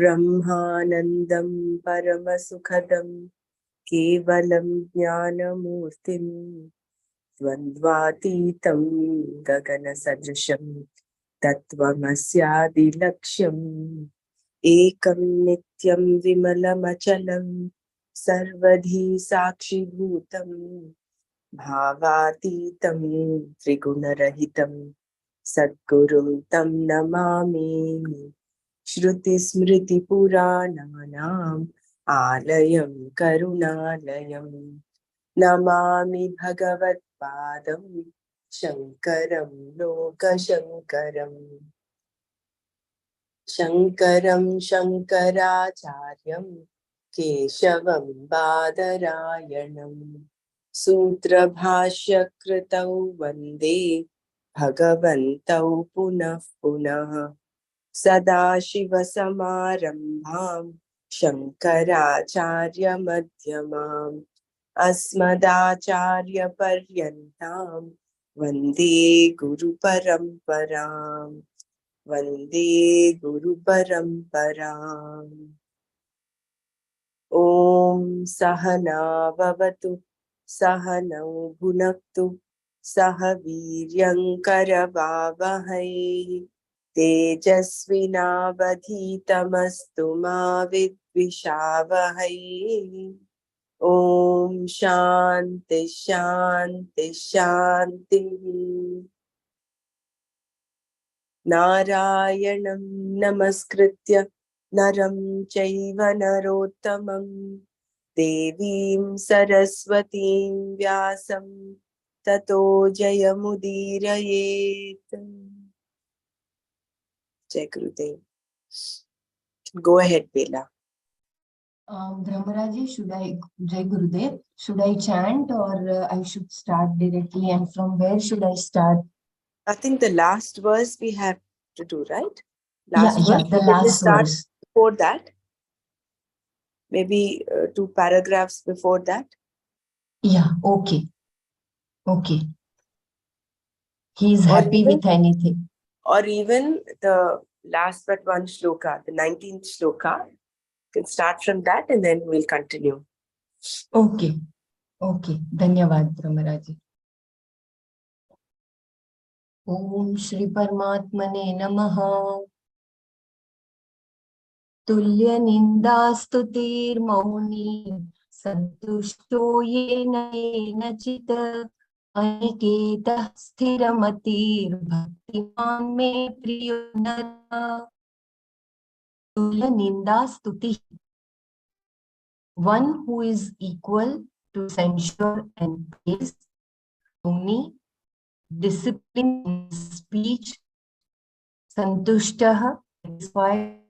ब्रह्मानन्दं परमसुखदं केवलं ज्ञानमूर्तिं द्वन्द्वातीतं गगनसदृशं तत्त्वमस्यादिलक्ष्यम् एकं नित्यं विमलमचलं सर्वधी साक्षिभूतं भावातीतं त्रिगुणरहितं सद्गुरुं तं नमामि। श्रुतिस्मृतिपुराणानाम् आलयं करुणालयं नमामि भगवत्पादं शङ्करं लोकशङ्करम् शङ्करं शङ्कराचार्यं केशवं बादरायणं सूत्रभाष्यकृतौ वन्दे भगवन्तौ पुनः पुनः सदाशिवसमारम्भां शङ्कराचार्यमध्यमाम् अस्मदाचार्यपर्यन्तां वन्दे गुरुपरम्पराम् वन्दे गुरुपरम्पराम्। ॐ सहना भवतु सहनौ भुनक्तु सह वीर्यङ्करवावहै तेजस्विनावधीतमस्तु मा विद्विषावहै। ॐ शान्ति शान्ति शान्तिः। नारायणं नमस्कृत्य नरं चैव नरोत्तमं देवीं सरस्वतीं व्यासं ततो जयमुदीरयेत्। Jai Gurudev. Go ahead, Bela. Brahmaraji, Jai Gurudev, should I chant or I should start directly, and from where should I start? I think the last verse we have to do, right? Yeah, the last verse. Before that, maybe 2 paragraphs before that. Yeah, okay. He is happy with anything. Or even the last but one shloka, the 19th shloka. You can start from that and then we'll continue. Okay. Dhanyavad, Brahmaraji. Om Shri Paramatmane Namaha. Tulya Nindastutir Mauni Santushto Yena Chita Aniketa Sthiramatir Bhaktiman Me Priyo Nara. Tulya Nindastuti, one who is equal to censure and praise, Mauni, discipline in speech, Santushtaha, satisfied,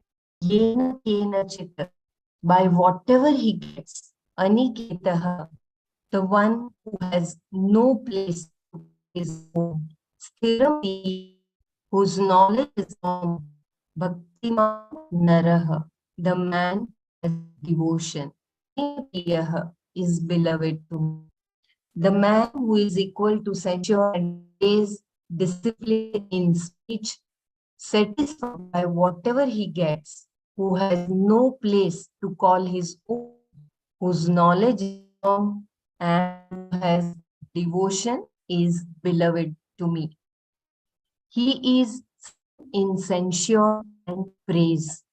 Yena Kena Chita, by whatever he gets, Aniketaha, the one who has no place to his home, Sthirami, whose knowledge is firm, Bhaktiman Naraha, the man has devotion, Priyaha, is beloved to me. The man who is equal to censure and praise, discipline in speech, satisfied by whatever he gets, who has no place to call his own, whose knowledge is firm and who has devotion is beloved to me. He is in censure and praise.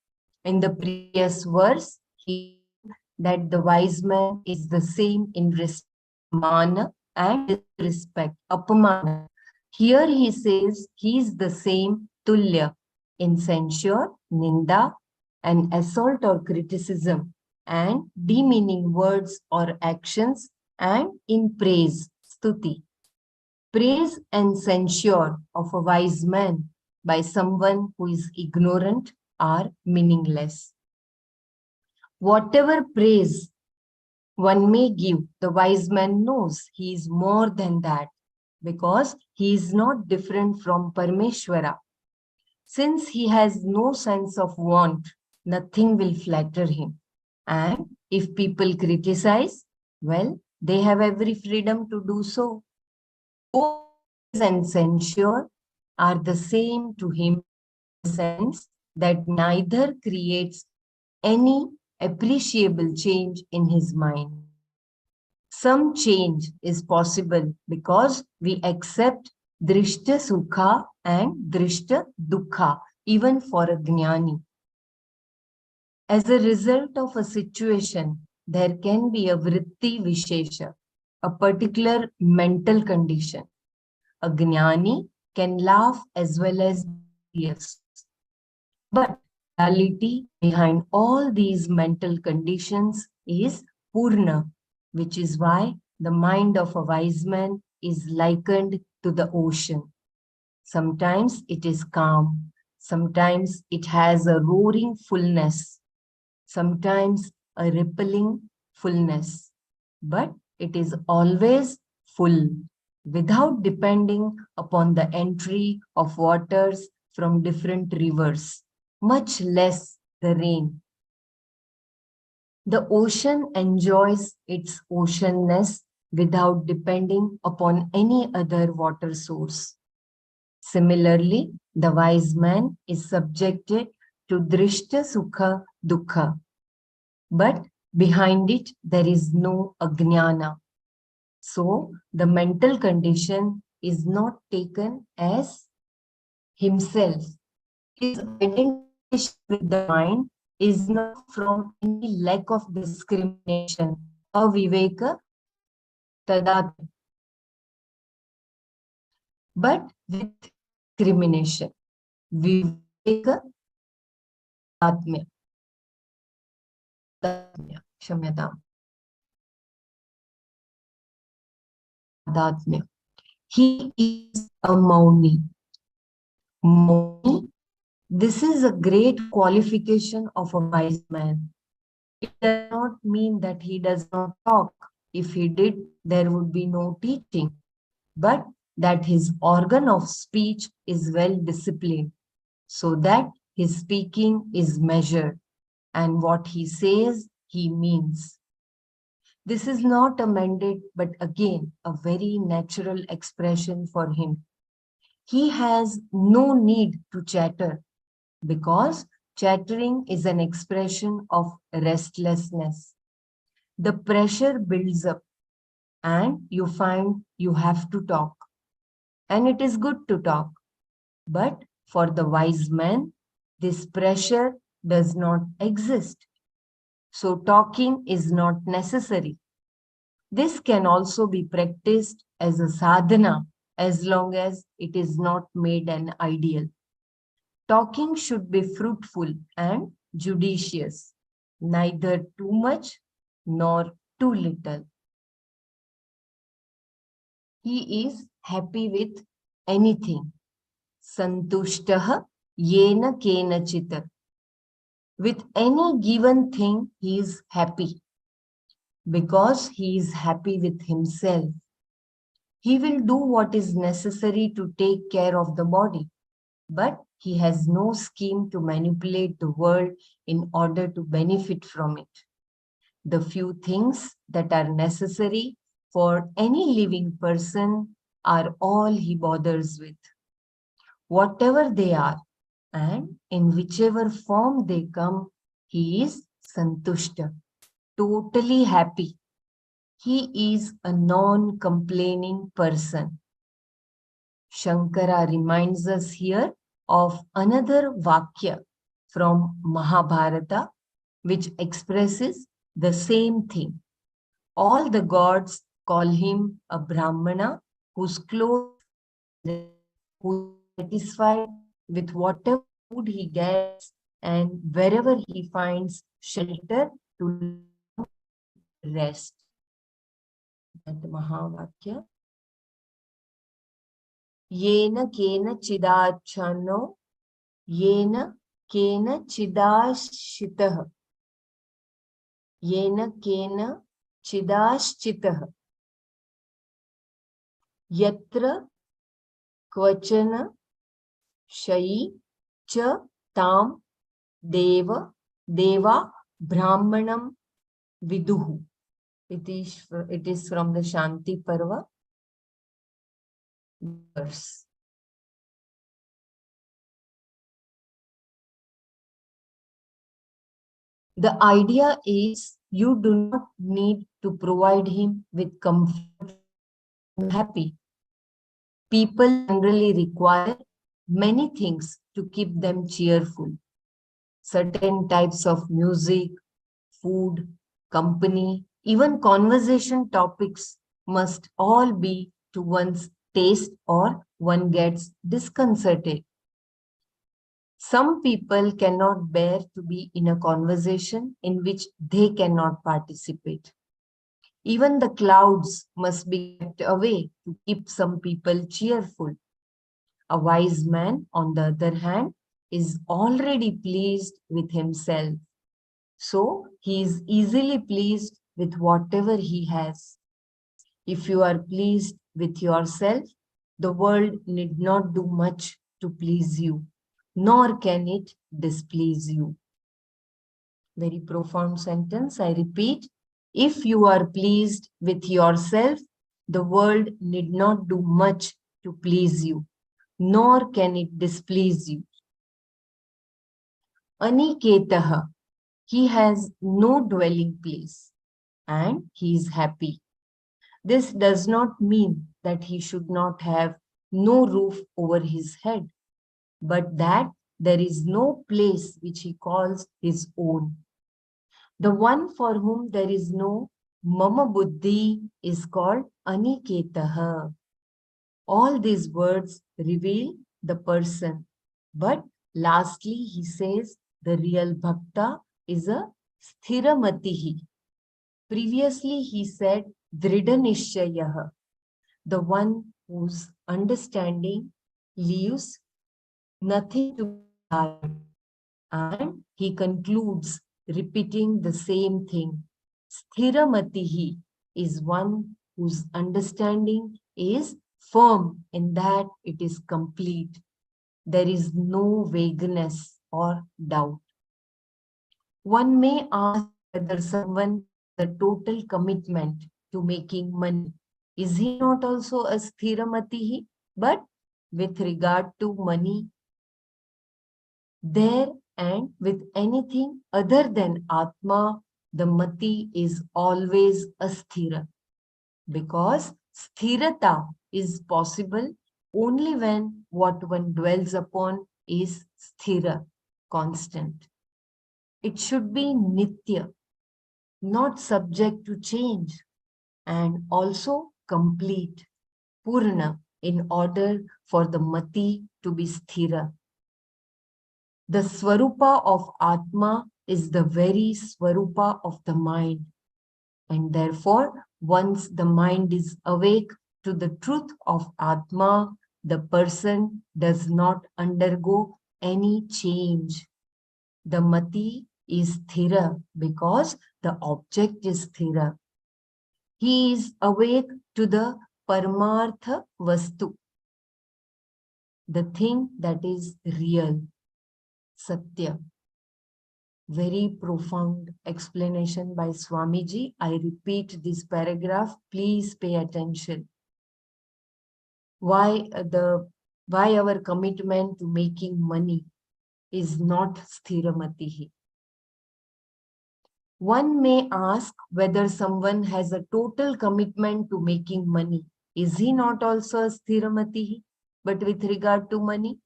In the previous verse, he said that the wise man is the same in respect, mana, and disrespect, apamana. Here he says he is the same, tulya, in censure, ninda, and assault or criticism, and demeaning words or actions, and in praise, stuti. Praise and censure of a wise man by someone who is ignorant are meaningless. Whatever praise One may give, the wise man knows he is more than that because he is not different from Parmeshwara. Since he has no sense of want, nothing will flatter him. And if people criticize, well, they have every freedom to do so. Both praise and censure are the same to him in the sense that neither creates any appreciable change in his mind. Some change is possible because we accept drishta sukha and drishta dukha, even for a jnani. As a result of a situation, there can be a vritti vishesha, a particular mental condition. A jnani can laugh as well as be serious. But reality behind all these mental conditions is Purna, which is why the mind of a wise man is likened to the ocean. Sometimes it is calm, sometimes it has a roaring fullness, sometimes a rippling fullness, but it is always full without depending upon the entry of waters from different rivers, much less the rain. The ocean enjoys its oceanness without depending upon any other water source. Similarly, the wise man is subjected to drishta sukha dukkha, but behind it there is no ajnana. So the mental condition is not taken as himself. His identification with the mind is not from any lack of discrimination, aviveka tadat, but with discrimination, viveka tadatmya, tadatmya, kshamyatam, tadatmya. He is a Mauni. Mauni, this is a great qualification of a wise man. It does not mean that he does not talk. If he did, there would be no teaching. But that his organ of speech is well disciplined, so that his speaking is measured, and what he says, he means. This is not a mandate, but again, a very natural expression for him. He has no need to chatter because chattering is an expression of restlessness. The pressure builds up and you find you have to talk. And it is good to talk. But for the wise man, this pressure does not exist. So talking is not necessary. This can also be practiced as a sadhana as long as it is not made an ideal. Talking should be fruitful and judicious, neither too much nor too little. He is happy with anything. Santushtaha yena kenachita. With any given thing, he is happy because he is happy with himself. He will do what is necessary to take care of the body, but he has no scheme to manipulate the world in order to benefit from it. The few things that are necessary for any living person are all he bothers with. Whatever they are, and in whichever form they come, he is santushta, totally happy. He is a non-complaining person. Shankara reminds us here of another Vakya from Mahabharata, which expresses the same thing. All the gods call him a Brahmana whose clothes who is satisfied with whatever food he gets and wherever he finds shelter to rest. That Mahavakya. Yena kena chidachano, yena kena chidashitah, yena kena chidaschitah yatra kvachana shayi cha tam deva brahmanam viduhu. It is from the Shanti Parva verse. The idea is you do not need to provide him with comfort and happy. People generally require many things to keep them cheerful. Certain types of music, food, company, even conversation topics must all be to one's taste or one gets disconcerted. Some people cannot bear to be in a conversation in which they cannot participate. Even the clouds must be kept away to keep some people cheerful. A wise man, on the other hand, is already pleased with himself. So he is easily pleased with whatever he has. If you are pleased with yourself, the world need not do much to please you, nor can it displease you. Very profound sentence. I repeat, if you are pleased with yourself, the world need not do much to please you, nor can it displease you. Aniketaha, he has no dwelling place and he is happy. This does not mean that he should not have no roof over his head, but that there is no place which he calls his own. The one for whom there is no mama buddhi is called aniketaha. All these words reveal the person. But lastly, he says the real bhakta is a sthiramatihi. Previously, he said dridhanishyayaha, the one whose understanding leaves nothing to be desired. And he concludes repeating the same thing. Sthiramatihi is one whose understanding is firm in that it is complete. There is no vagueness or doubt. One may ask whether someone has a total commitment to making money. Is he not also a sthiramatihi? But with regard to money, there and with anything other than Atma, the mati is always asthira. Because sthirata is possible only when what one dwells upon is sthira, constant. It should be nitya, not subject to change, and also complete, purna, in order for the mati to be sthira. The swarupa of Atma is the very swarupa of the mind. And therefore, once the mind is awake to the truth of Atma, the person does not undergo any change. The mati is thira because the object is thira. He is awake to the paramartha vastu, the thing that is real, satya. Very profound explanation by Swamiji. I repeat this paragraph. Please pay attention. Why our commitment to making money is not sthiramatihi. One may ask whether someone has a total commitment to making money. Is he not also a sthiramatihi? But with regard to money,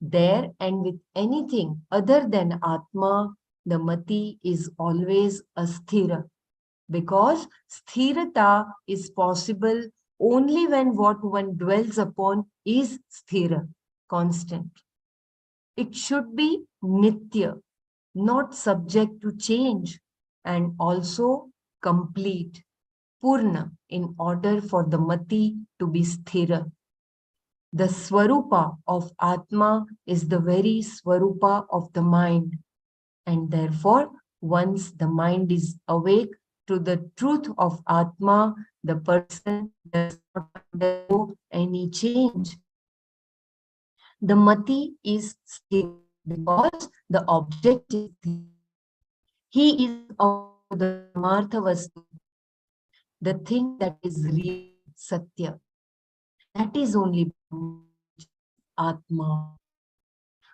there and with anything other than Atma, the mati is always asthira. Because sthirata is possible only when what one dwells upon is sthira, constant. It should be nitya, not subject to change, and also complete, purna, in order for the mati to be sthira. The swarupa of Atma is the very swarupa of the mind. And therefore, once the mind is awake to the truth of Atma, the person does not undergo any change. The mati is sthira because the object is sthira. He is also the paramartha vastu, the thing that is real, satya. That is only Brahman, which is Atma.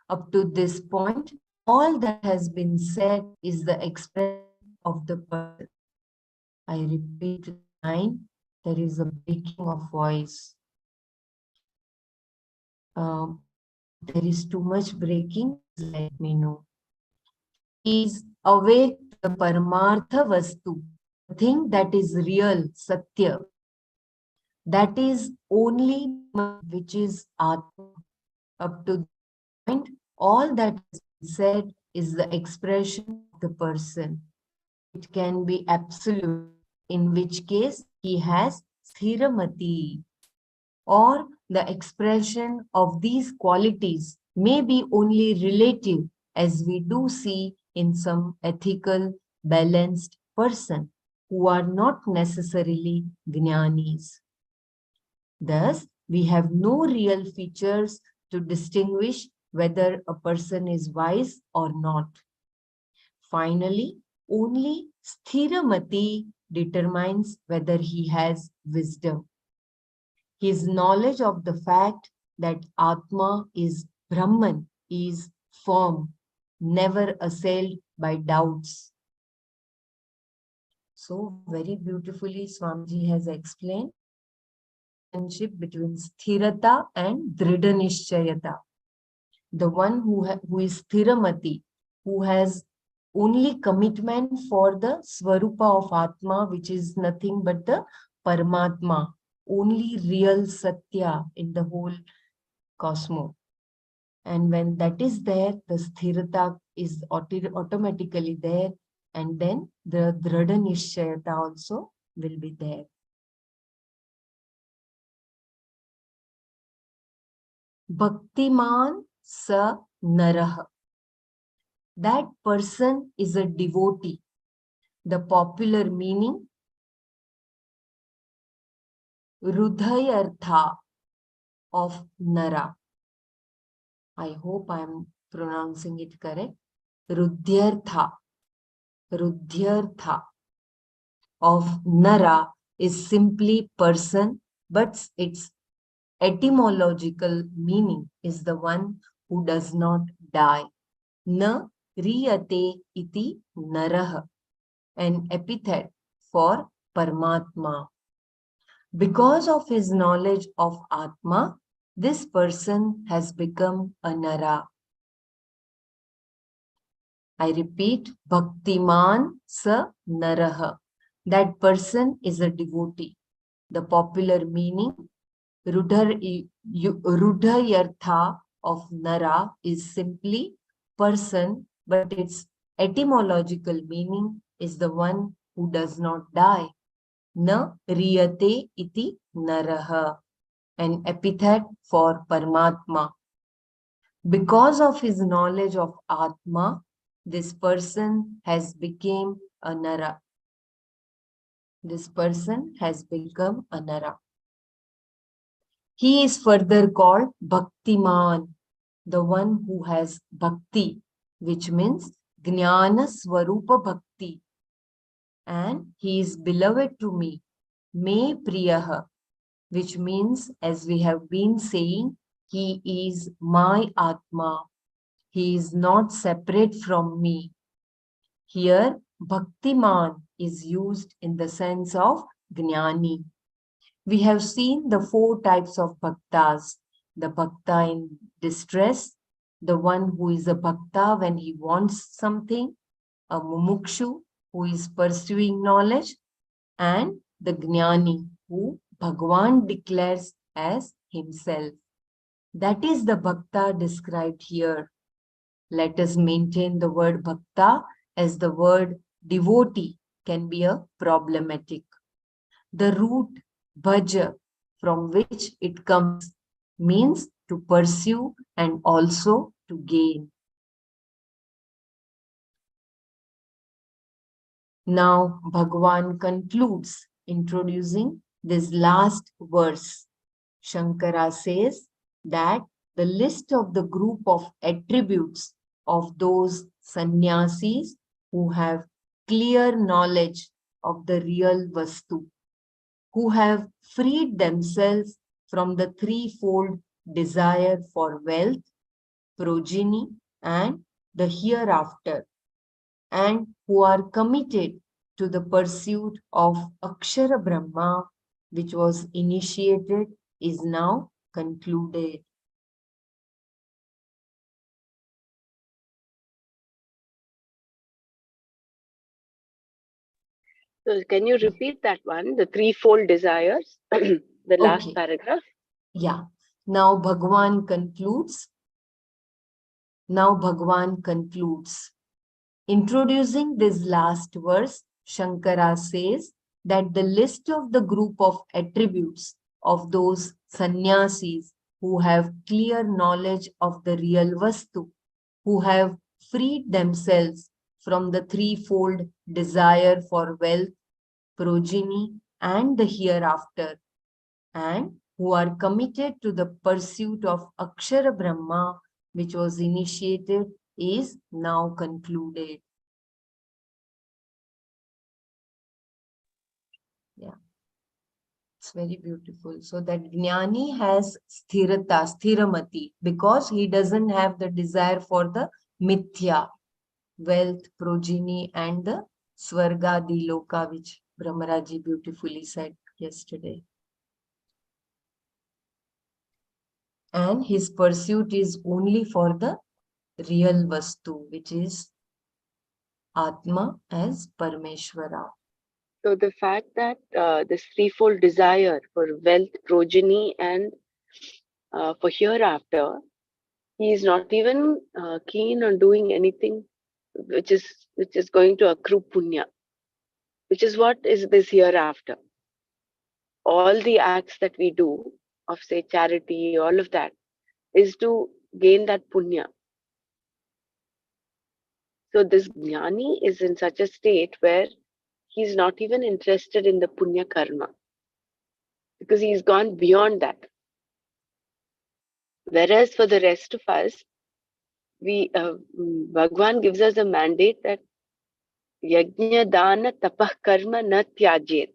Up to this point, all that has been said is the expression of the person. I repeat the line, there is a breaking of voice. If there is too much breaking, please let me know. He is awake to the Paramartha Vastu, the thing that is real, Satya. That is only Brahman, which is Atma. Up to this point, all that has been said is the expression of the person. It can be absolute, in which case he has sthiramati, or the expression of these qualities may be only relative, as we do see in some ethical, balanced person who are not necessarily jnanis. Thus, we have no real features to distinguish whether a person is wise or not. Finally, only sthiramati determines whether he has wisdom. His knowledge of the fact that Atma is Brahman is firm, never assailed by doubts. So very beautifully Swamiji has explained the relationship between sthirata and dridhanishchayata. The one who is sthiramati, who has only commitment for the Swarupa of Atma, which is nothing but the Paramatma, only real Satya in the whole cosmos. And when that is there, the Sthirata is automatically there, and then the Dhrada Nishchayata also will be there. Bhaktiman sa narah. That person is a devotee. The popular meaning, Rudhayartha of Nara. I hope I am pronouncing it correct. Rudhyartha. Rudhyartha of Nara is simply person, but its etymological meaning is the one who does not die. Na riyate iti narah, an epithet for Paramatma. Because of his knowledge of Atma, this person has become a Nara. I repeat, Bhaktiman sa Naraha. That person is a devotee. The popular meaning, Rudhayartha of Nara is simply person, but its etymological meaning is the one who does not die. Na riyate iti naraha, an epithet for Paramatma. Because of his knowledge of Atma, this person has become a Nara. This person has become a Nara. He is further called Bhaktiman, the one who has Bhakti, which means Jnana Swarupa Bhakti. And he is beloved to me, Me Priyaha, which means, as we have been saying, he is my Atma. He is not separate from me. Here, Bhaktiman is used in the sense of Jnani. We have seen the 4 types of bhaktas. The bhakta in distress, the one who is a bhakta when he wants something, a mumukshu who is pursuing knowledge, and the jnani who Bhagwan declares as himself. That is the bhakta described here. Let us maintain the word bhakta, as the word devotee can be a problematic. The root bhaja, from which it comes, means to pursue and also to gain. Now Bhagwan concludes introducing this last verse. Shankara says that the list of the group of attributes of those sannyasis who have clear knowledge of the real Vastu, who have freed themselves from the threefold desire for wealth, progeny, and the hereafter, and who are committed to the pursuit of Akshara Brahma, which was initiated, is now concluded. So can you repeat that one, the threefold desires, the last paragraph? Yeah. Now Bhagwan concludes. Introducing this last verse, Shankara says that the list of the group of attributes of those sannyasis who have clear knowledge of the real Vastu, who have freed themselves from the threefold desire for wealth, progeny, and the hereafter, and who are committed to the pursuit of Akshara Brahma, which was initiated, is now concluded. Yeah, it's very beautiful. So that Jnani has sthirata, sthiramati, because he doesn't have the desire for the mithya, wealth, progeny, and the swargadi loka, which Brahmaraji beautifully said yesterday. And his pursuit is only for the real Vastu, which is Atma as Parmeshwara. So the fact that this threefold desire for wealth, progeny, and for hereafter, he is not even keen on doing anything which is going to accrue punya, which is what is this hereafter. All the acts that we do of say charity, all of that is to gain that punya. So this jnani is in such a state where he's not even interested in the punya karma because he's gone beyond that. Whereas for the rest of us, Bhagwan gives us a mandate that yajna dana tapah karma na tyajet.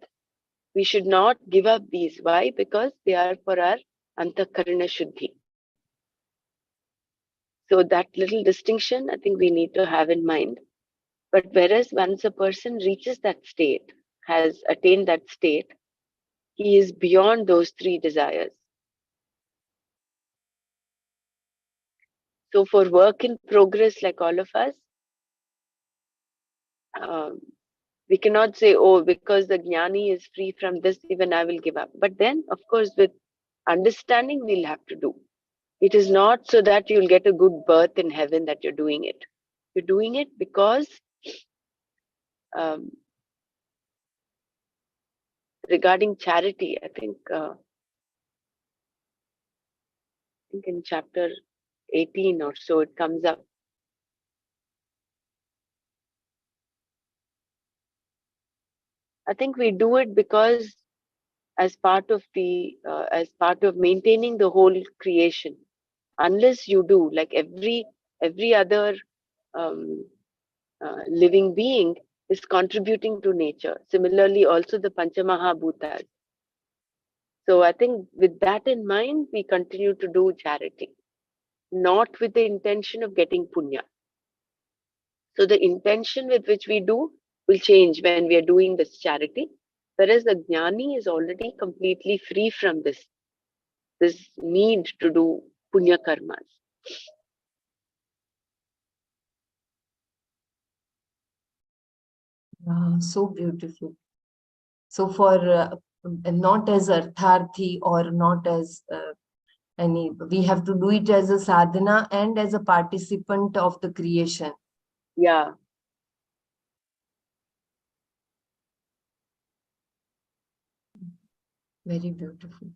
We should not give up these. Why? Because they are for our antakarana shuddhi. So that little distinction, I think we need to have in mind. But whereas once a person reaches that state, has attained that state, he is beyond those three desires. So for work in progress, like all of us, we cannot say, oh, because the jnani is free from this, even I will give up. But then, of course, with understanding, we'll have to do. It is not so that you'll get a good birth in heaven that you're doing it. You're doing it because regarding charity, I think in chapter 18 or so, it comes up. I think we do it because as part of maintaining the whole creation. Unless you do, like every other living being is contributing to nature. Similarly, also the Panchamahabhutas. So I think with that in mind, we continue to do charity, not with the intention of getting punya. So the intention with which we do will change when we are doing this charity, whereas the jnani is already completely free from this need to do punya karmas. So beautiful. So for not as artharthi or not as any, we have to do it as a sadhana and as a participant of the creation. Yeah. Very beautiful.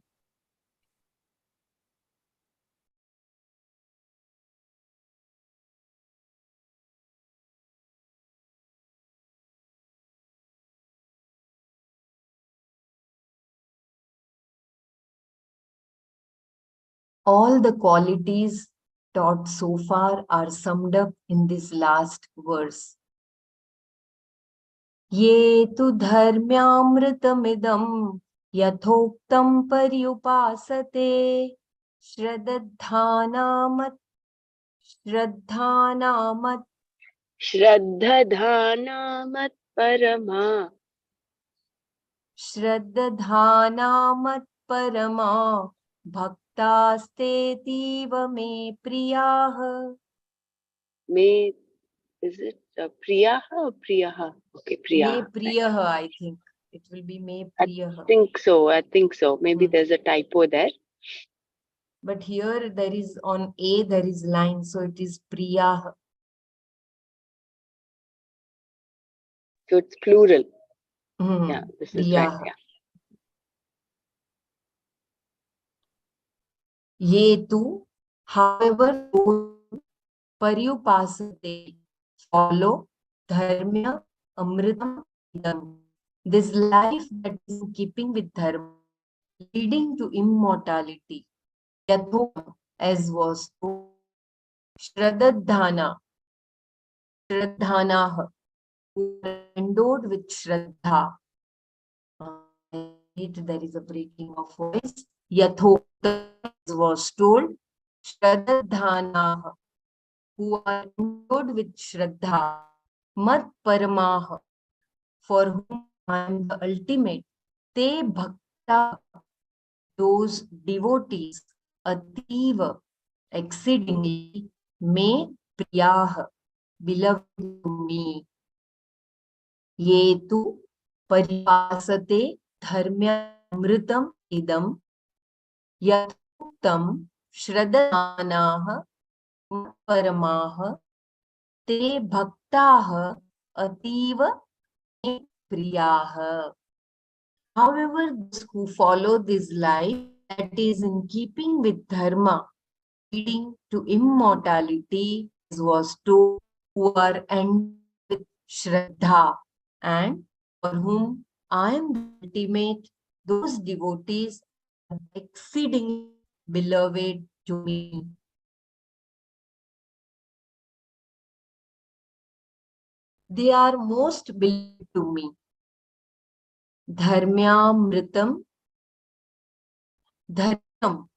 All the qualities taught so far are summed up in this last verse. Ye tu dharmyamritamidam yathoktam paryupasate shraddhanamat shraddhanamat Shraddhadhanamat parama. Shraddhanamat parama bhaktastetiva me priyah. May, is it Priyaha or Priyaha? Okay, Me Priyaha. priyah, I think. It will be me I priyah. think so. I think so. Maybe Hmm. there's a typo there. But here there is on A, there is line. So it is priyah. So it's plural. Hmm. Yeah, this is right. Priyah. Yeah. Ye tu, however, those paryupasate, follow, dharmya, amritam, idam. This life that is in keeping with dharma, leading to immortality. Yathokam, as was told, Shraddhana, Shraddhanah, who are endowed with Shraddha. There is a breaking of voice. Yathokam, as was told, Shraddhanah, who are endowed with Shraddha. Mat Paramah, for whom I am the ultimate. Te Bhakta, those devotees, Ativa, exceedingly, me Priyah, beloved to me. Ye tu paripasate dharmyamritam idam yathuktam shraddhanah paramah te bhaktaah ativa me priyah. However, those who follow this life that is in keeping with dharma, leading to immortality, as was told, who are endowed with Shraddha, and for whom I am the ultimate, those devotees are exceedingly beloved to me. They are most beloved to me. Dharmyamritam, dharmam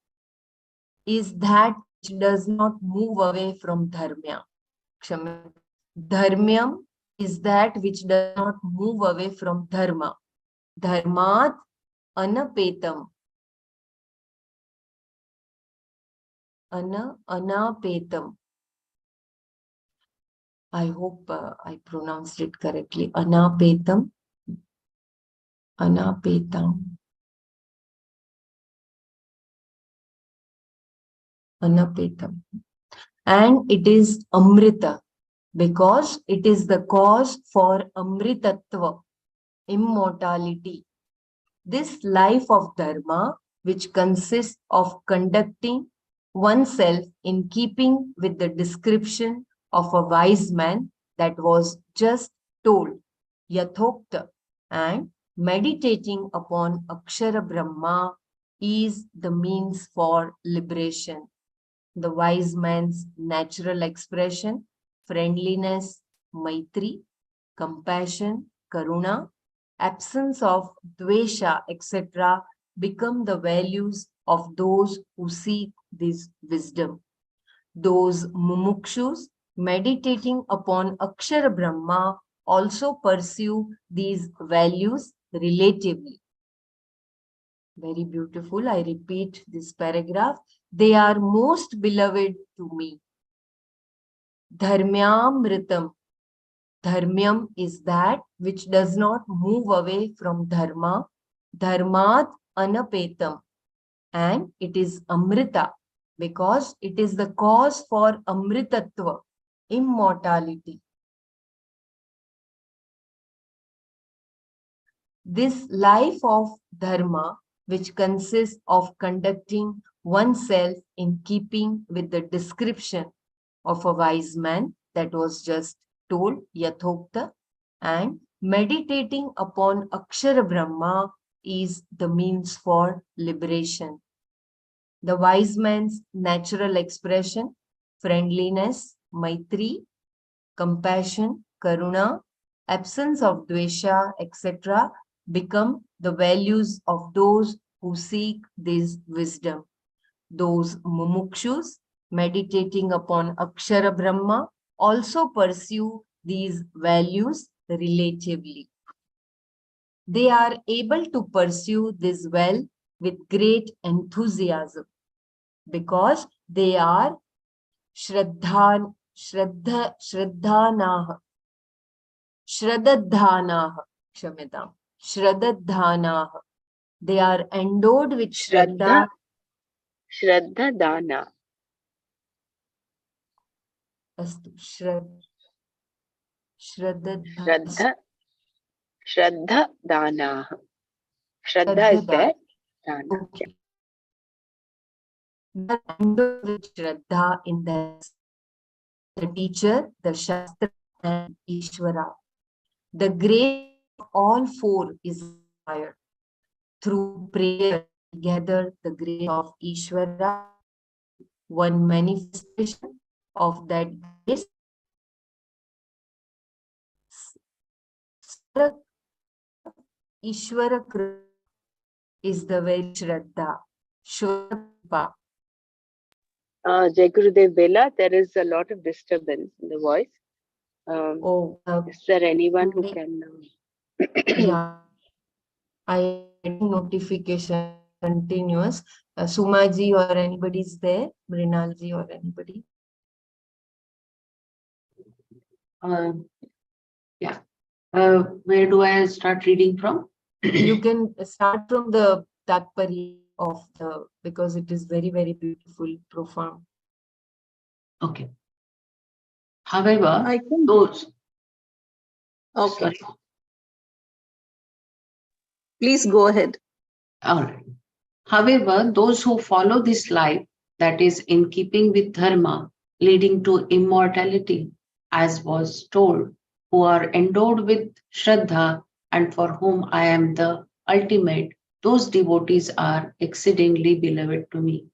is that which does not move away from dharma. Dharmyam is that which does not move away from dharma. Dharmat anapetam. Anapetam. I hope I pronounced it correctly. Anapetam. Anapetam. Anapetam. And it is Amrita because it is the cause for Amritatva, immortality. This life of Dharma, which consists of conducting oneself in keeping with the description of a wise man that was just told, Yathokta, and meditating upon Akshara Brahma is the means for liberation. The wise man's natural expression, friendliness, maitri, compassion, karuna, absence of dvesha, etc., become the values of those who seek this wisdom. Those mumukshus meditating upon Akshara Brahma also pursue these values relatively. Very beautiful. I repeat this paragraph. They are most beloved to me. Dharmyamritam. Dharmyam is that which does not move away from dharma. Dharmat anapetam. And it is amrita because it is the cause for amritatva, immortality. This life of dharma, which consists of conducting oneself in keeping with the description of a wise man that was just told, Yathokta, and meditating upon Akshara Brahma is the means for liberation. The wise man's natural expression, friendliness, maitri, compassion, karuna, absence of dvesha, etc., become the values of those who seek this wisdom. Those mumukshus meditating upon Akshara Brahma also pursue these values relatively. They are able to pursue this well with great enthusiasm because they are shraddhanah, shraddhanah, kshamyatam, shraddhanah. They are endowed with Shraddha, shraddha. Shraddha Dana. Astu, shraddha, Shraddha, Shraddha Dana. Shraddha is there. Dana. okay. They are endowed with shraddha in themselves. The teacher, the Shastra, and Ishvara. The grace of all four is required. Through prayer, we gather the grace of Ishvara. One manifestation of that grace Ishvara Kripa is the very Shraddha. Shraddha. Jai Gurudev Bela, there is a lot of disturbance in the voice. Oh, Is there anyone who can? yeah, I am getting notification continuous. Sumaji or anybody is there? Mrinalji or anybody? Yeah. Where do I start reading from? You can start from the Tatparya of the, because it is very, very beautiful, profound. Okay. However, I can. those. Okay. Sorry. Please go ahead. All right. However, those who follow this life that is in keeping with dharma, leading to immortality, as was told, who are endowed with shraddha and for whom I am the ultimate, those devotees are exceedingly beloved to me.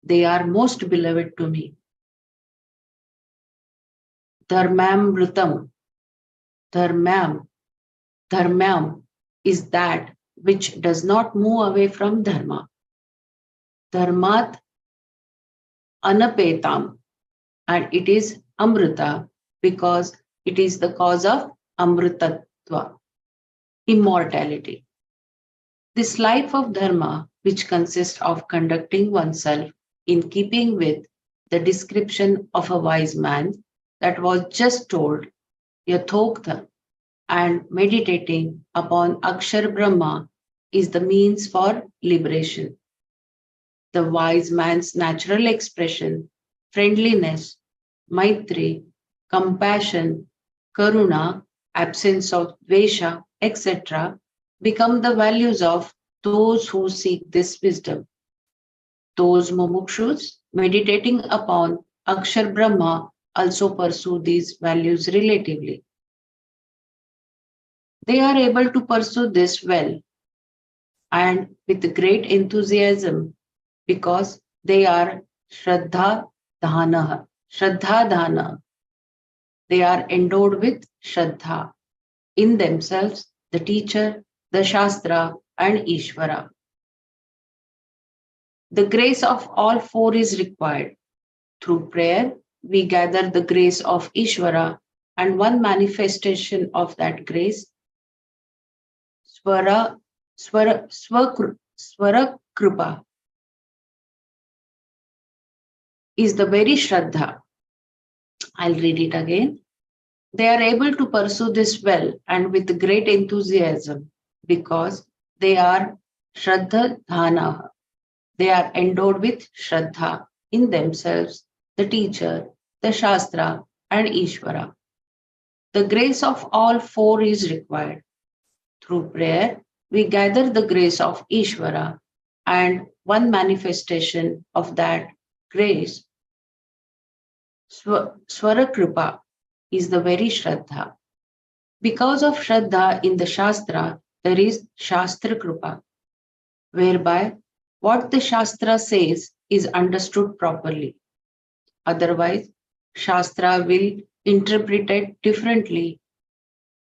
They are most beloved to me. Dharmamrutam, dharmam is that which does not move away from dharma. Dharmat anapetam, and it is amrita because it is the cause of amrutatva, immortality. This life of dharma, which consists of conducting oneself in keeping with the description of a wise man that was just told, yathokta, and meditating upon Akshar Brahma is the means for liberation. The wise man's natural expression, friendliness, maitri, compassion, karuna, absence of dvesha, etc., become the values of those who seek this wisdom. Those mumukshus meditating upon Akshar Brahma also pursue these values relatively. They are able to pursue this well and with great enthusiasm because they are Shraddha Dhana. They are endowed with Shraddha in themselves, the teacher, the Shastra, and Ishvara. The grace of all four is required. Through prayer, we gather the grace of Ishvara, and one manifestation of that grace, Swara Kripa, is the very Shraddha. I'll read it again. They are able to pursue this well and with great enthusiasm because they are Shraddha Dhana. They are endowed with Shraddha in themselves, the teacher, the Shastra, and Ishvara. The grace of all four is required. Through prayer, we gather the grace of Ishvara, and one manifestation of that grace, Swara Kripa, is the very Shraddha. Because of Shraddha in the Shastra, there is Shastra Kripa, whereby what the Shastra says is understood properly. Otherwise, Shastra will interpret it differently,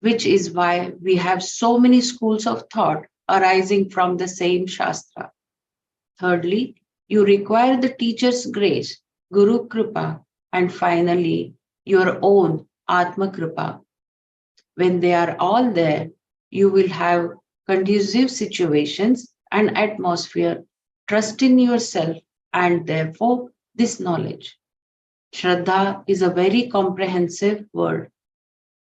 which is why we have so many schools of thought arising from the same Shastra. Thirdly, you require the teacher's grace, Guru Kripa, and finally, your own Atma Kripa. When they are all there, you will have conducive situations and atmosphere, trust in yourself, and therefore this knowledge. Shraddha is a very comprehensive word.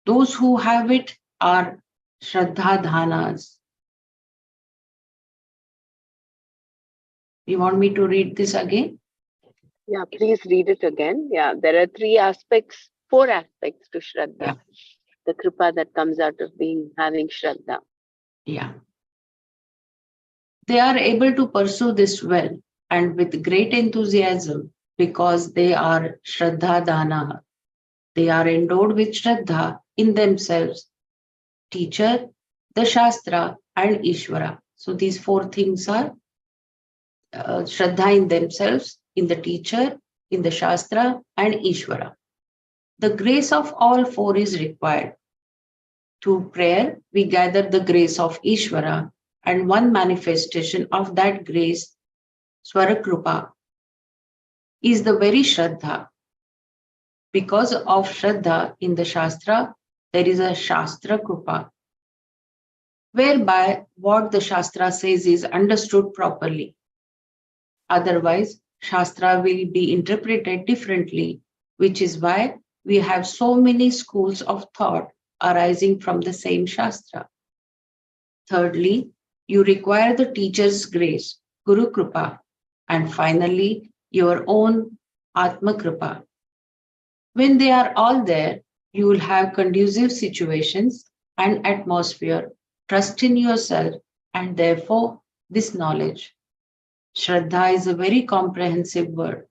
Those who have it are Shraddha Dhanas. You want me to read this again? Yeah, please read it again. Yeah, there are four aspects to Shraddha. Yeah. The kripa that comes out of having Shraddha. Yeah. They are able to pursue this well and with great enthusiasm because they are Shraddha Dana. They are endowed with Shraddha in themselves, teacher, the Shastra, and Ishvara. So these four things are Shraddha in themselves, in the teacher, in the Shastra, and Ishvara. The grace of all four is required. Through prayer, we gather the grace of Ishvara, and one manifestation of that grace, Swarakrupa, is the very Shraddha. Because of Shraddha in the Shastra, there is a Shastra Krupa, whereby what the Shastra says is understood properly. Otherwise, Shastra will be interpreted differently, which is why we have so many schools of thought arising from the same Shastra. Thirdly, you require the teacher's grace, Guru Kripa, and finally, your own Atma Kripa. When they are all there, you will have conducive situations and atmosphere, trust in yourself, and therefore this knowledge. Shraddha is a very comprehensive word.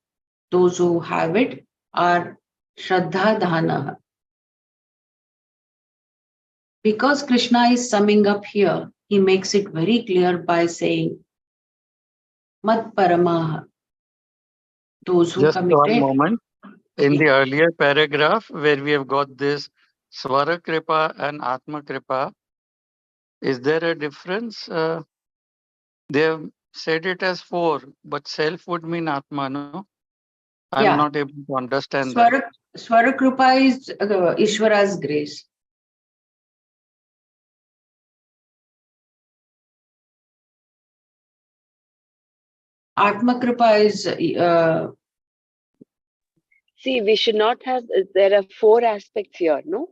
Those who have it are Shraddha Dhana. Because Krishna is summing up here, he makes it very clear by saying, Mat Paramaha. Those who Just one committed. moment. In Yeah. the earlier paragraph where we have got this Swara Kripa and Atma Kripa, is there a difference? They have said it as four, but self would mean Atma, no? I'm Yeah. not able to understand that. Swarakrupa is Ishvara's grace. Atma Kripa is See, we should not have, there are four aspects here, no?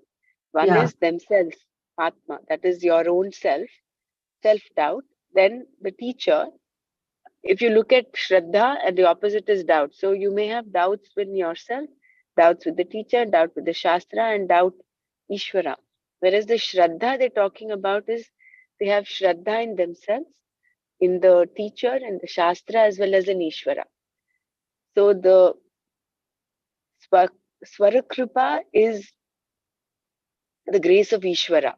One Yeah. is themselves, Atma, that is your own self doubt. Then the teacher, if you look at Shraddha, and the opposite is doubt. So you may have doubts with yourself, doubts with the teacher, doubt with the Shastra, and doubt Ishvara. Whereas the Shraddha they're talking about is they have Shraddha in themselves, in the teacher, and the Shastra, as well as in Ishvara. So the Swarakripa is the grace of Ishvara.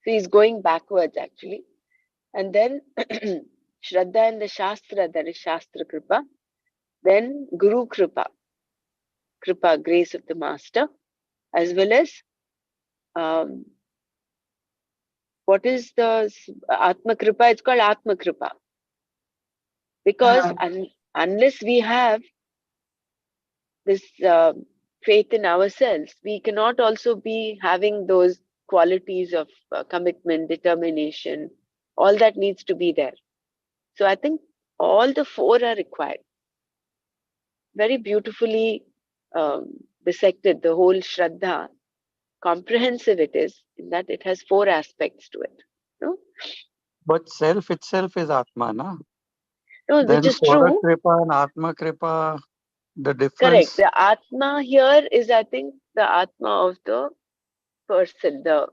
So he's going backwards actually. And then Shraddha and the Shastra, that is Shastra Kripa. Then Guru Kripa, grace of the master, as well as what is the Atma Kripa? It's called Atma Kripa. Because unless we have this faith in ourselves, we cannot also be having those qualities of commitment, determination. All that needs to be there. So I think all the four are required. Very beautifully dissected, the whole Shraddha. Comprehensive it is, in that it has four aspects to it. No, But self itself is Atma, na? no, Then which is Swara true. Kripa and Atma Kripa, the Correct. difference. The Atma here is, I think, the Atma of the person, the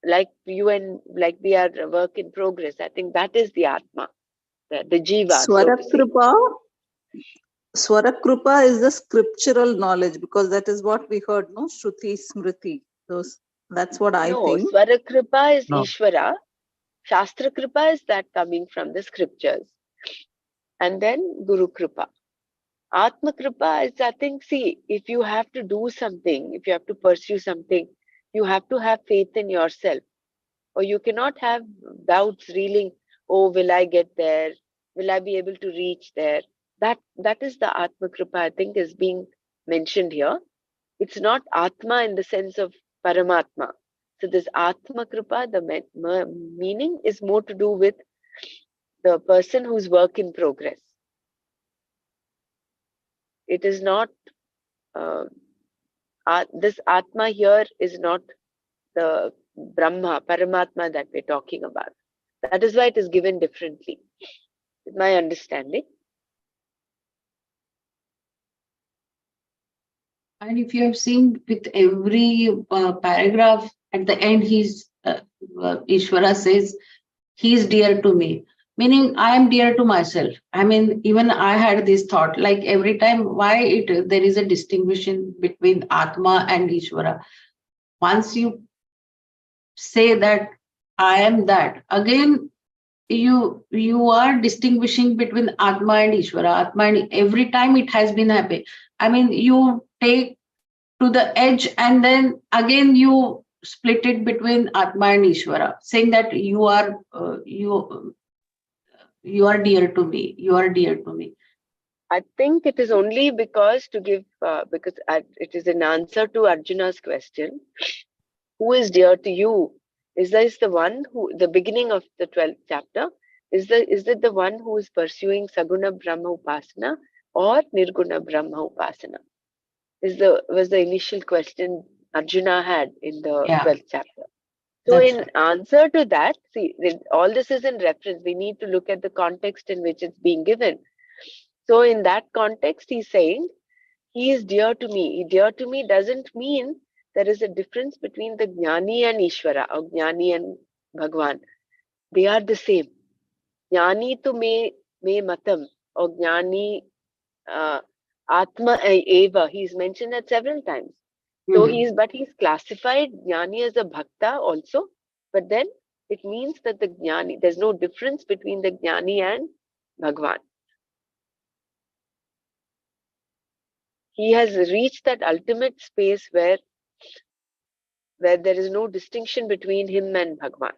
like you and like we are a work in progress. I think that is the Atma, the Jiva, so to say. Swarakrupa is the scriptural knowledge because that is what we heard, no? Shruti, Smriti. That's what I No, think. Swarakripa is No. Ishvara. Shastra Kripa is that coming from the scriptures. And then Guru Kripa. Atma Kripa is, I think, see, if you have to do something, if you have to pursue something, you have to have faith in yourself. Or you cannot have doubts reeling, oh, will I get there? Will I be able to reach there? That is the Atma Kripa, I think, is being mentioned here. It's not Atma in the sense of Paramatma. So this Atma Kripa, the meaning is more to do with the person who's work in progress. It is not, this Atma here is not the Brahma, Paramatma that we're talking about. That is why it is given differently, is my understanding. And if you have seen with every paragraph, at the end, Ishvara says, he is dear to me, meaning I am dear to myself. I mean, even I had this thought, like every time, why there is a distinction between Atma and Ishvara. Once you say that I am that, again, you are distinguishing between Atma and Ishvara. Atma, and every time it has been happy. I mean, you take to the edge and then again you split it between Atma and Ishvara, saying that you are dear to me. You are dear to me. I think it is only because to give, because it is an answer to Arjuna's question. Who is dear to you? Is this the one who, the beginning of the 12th chapter, is it the one who is pursuing Saguna Brahma Upasana or Nirguna Brahma Upasana? Was the initial question Arjuna had in the 12th chapter. So That's in right. answer to that, see, all this is in reference. We need to look at the context in which it's being given. So in that context, he's saying, he is dear to me. Dear to me doesn't mean there is a difference between the Jnani and Ishvara, or Jnani and Bhagwan. They are the same. Jnani to me matam, or Jnani Atma Eva. He's mentioned that several times. So he's classified Jnani as a Bhakta also, but then it means that the Jnani, there's no difference between the Jnani and Bhagwan. He has reached that ultimate space where there is no distinction between him and Bhagwan.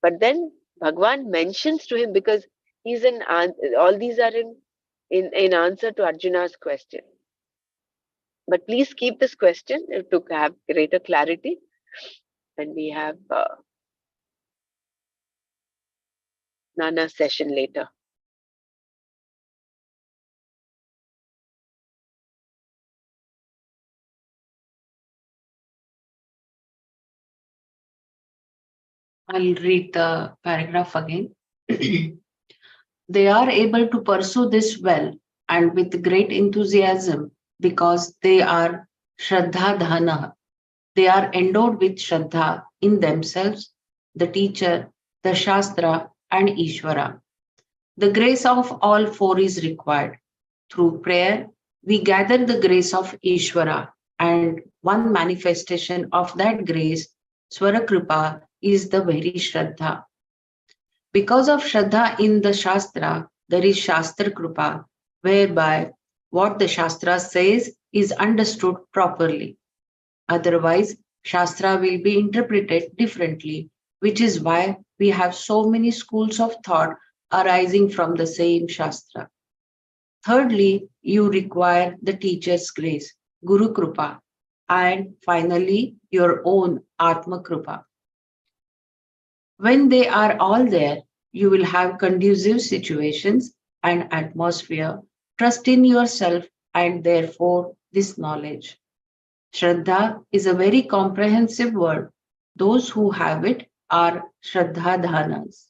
But then Bhagwan mentions to him, because he's all these are in answer to Arjuna's question. But please keep this question to have greater clarity. And we have Nana's session later. I'll read the paragraph again. They are able to pursue this well and with great enthusiasm because they are Shraddha Dhana. They are endowed with Shraddha in themselves, the teacher, the Shastra, and Ishvara. The grace of all four is required. Through prayer, we gather the grace of Ishvara, and one manifestation of that grace, Swarakripa, is the very Shraddha. Because of Shraddha in the Shastra, there is Shastra Kripa, whereby what the Shastra says is understood properly. Otherwise, Shastra will be interpreted differently, which is why we have so many schools of thought arising from the same Shastra. Thirdly, you require the teacher's grace, Guru Kripa, and finally, your own Atma Kripa. When they are all there, you will have conducive situations and atmosphere, trust in yourself, and therefore this knowledge. Shraddha is a very comprehensive word. Those who have it are Shraddha Dhanas.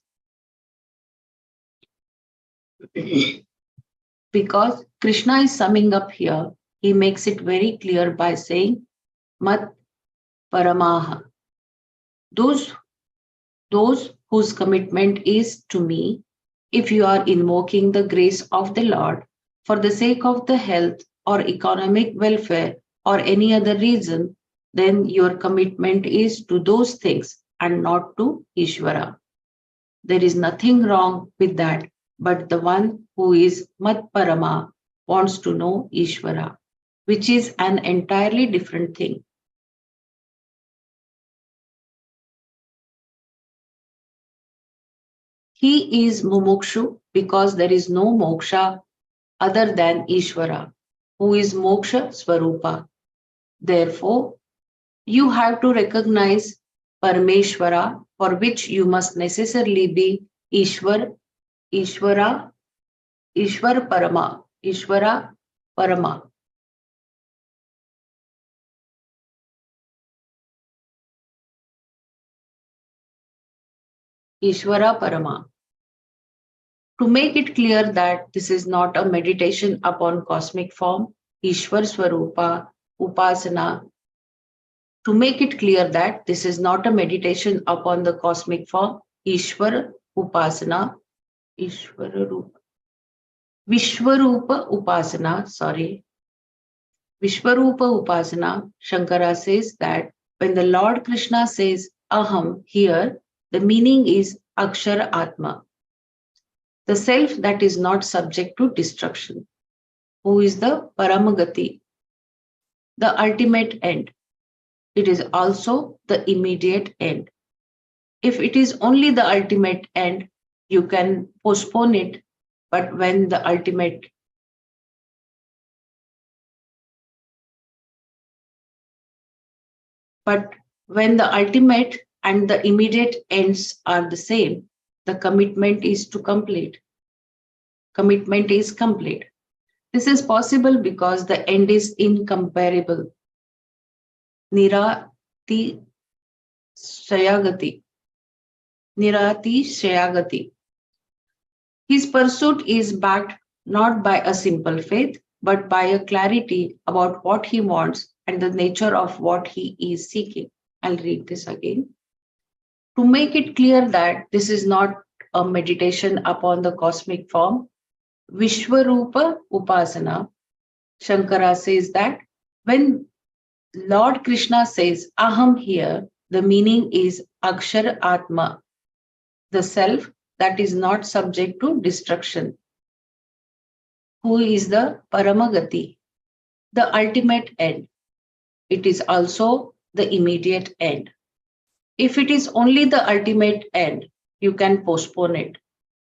Because Krishna is summing up here, he makes it very clear by saying, Mat Paramaha. Those whose commitment is to me, if you are invoking the grace of the Lord for the sake of the health or economic welfare or any other reason, then your commitment is to those things and not to Ishvara. There is nothing wrong with that, but the one who is Mat Parama wants to know Ishvara, which is an entirely different thing. He is Mumukshu because there is no moksha other than Ishvara, who is Moksha Swarupa. Therefore, you have to recognize Parameshwara, for which you must necessarily be Ishwar, Ishvara, Ishwar Parama, Ishvara Parama. Ishvara Parama. To make it clear that this is not a meditation upon cosmic form, Ishwar Swarupa, Upasana. To make it clear that this is not a meditation upon the cosmic form, Ishwar Upasana, Ishwara Vishwarupa Upasana, Vishwarupa Upasana, Shankara says that when the Lord Krishna says Aham here, the meaning is Akshara Atma, the self that is not subject to destruction, who is the Paramagati, the ultimate end. It is also the immediate end. If it is only the ultimate end, you can postpone it, but when the ultimate and the immediate ends are the same, the commitment is complete. This is possible because the end is incomparable. Nirati Shayagati. His pursuit is backed not by a simple faith, but by a clarity about what he wants and the nature of what he is seeking. I'll read this again. To make it clear that this is not a meditation upon the cosmic form, Vishwarupa Upasana, Shankara says that when Lord Krishna says Aham here, the meaning is Akshar Atma, the self that is not subject to destruction, who is the Paramagati, the ultimate end. It is also the immediate end. If it is only the ultimate end, you can postpone it.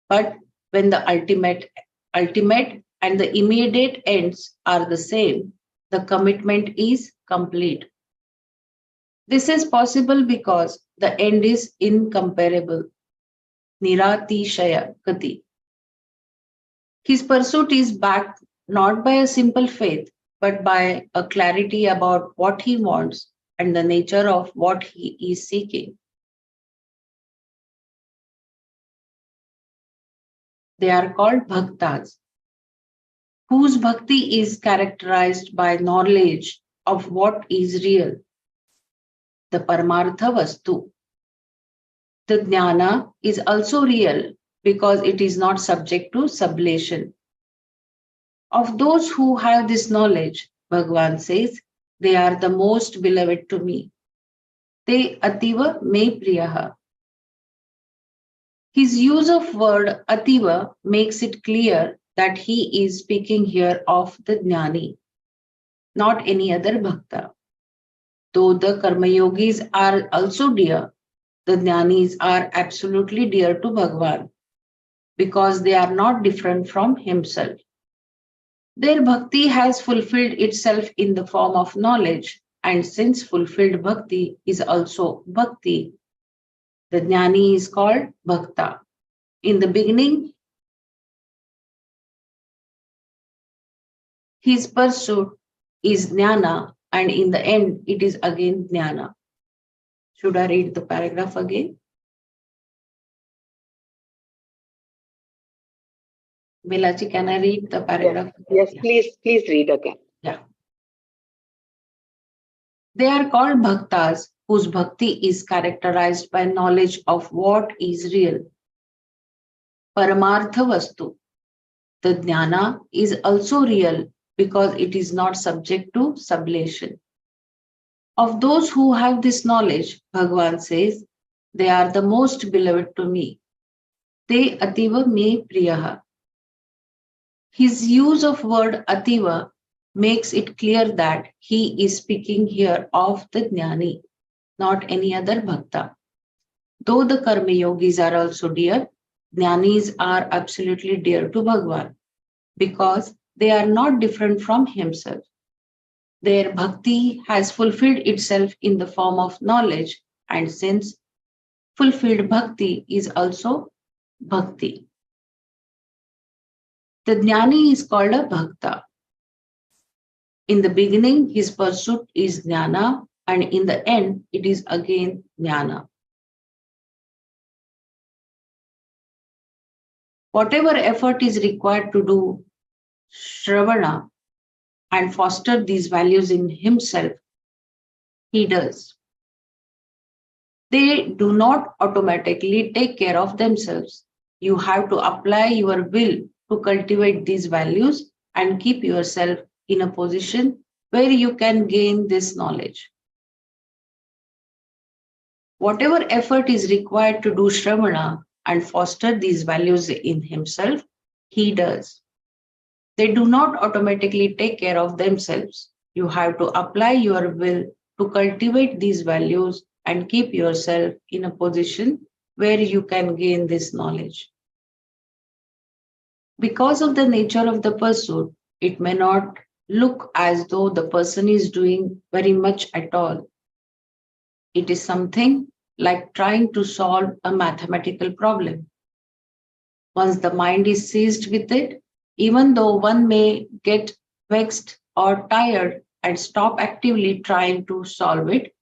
But when the ultimate and the immediate ends are the same, the commitment is complete. This is possible because the end is incomparable. Niratishaya Gati. His pursuit is backed not by a simple faith, but by a clarity about what he wants and the nature of what he is seeking. They are called bhaktas, whose bhakti is characterized by knowledge of what is real, the Paramartha Vastu. The jnana is also real because it is not subject to sublation. Of those who have this knowledge, Bhagavan says, they are the most beloved to me. Te ativa me priyaha. His use of word ativa makes it clear that he is speaking here of the jnani, not any other bhakta. Though the karma yogis are also dear, the jnanis are absolutely dear to Bhagavan because they are not different from himself. Their bhakti has fulfilled itself in the form of knowledge, and since fulfilled bhakti is also bhakti, the jnani is called bhakta. In the beginning, his pursuit is jnana, and in the end, it is again jnana. Should I read the paragraph again? Belaji, can I read the paragraph? Yes, please read again. Yeah. They are called bhaktas, whose bhakti is characterized by knowledge of what is real. Paramartha Vastu. The jnana is also real because it is not subject to sublation. Of those who have this knowledge, Bhagavan says, they are the most beloved to me. te ativa me priyaha. His use of word ativa makes it clear that he is speaking here of the jnani, not any other bhakta. Though the karma yogis are also dear, jnanis are absolutely dear to Bhagwan because they are not different from himself. Their bhakti has fulfilled itself in the form of knowledge, and since fulfilled bhakti is also bhakti. The jnani is called a bhakta. In the beginning, his pursuit is jnana, and in the end, it is again jnana. Whatever effort is required to do Shravana and foster these values in himself, he does. They do not automatically take care of themselves. You have to apply your will to cultivate these values and keep yourself in a position where you can gain this knowledge. Whatever effort is required to do Shravana and foster these values in himself, he does. They do not automatically take care of themselves. You have to apply your will to cultivate these values and keep yourself in a position where you can gain this knowledge. Because of the nature of the pursuit, it may not look as though the person is doing very much at all. It is something like trying to solve a mathematical problem. Once the mind is seized with it, even though one may get vexed or tired and stop actively trying to solve it,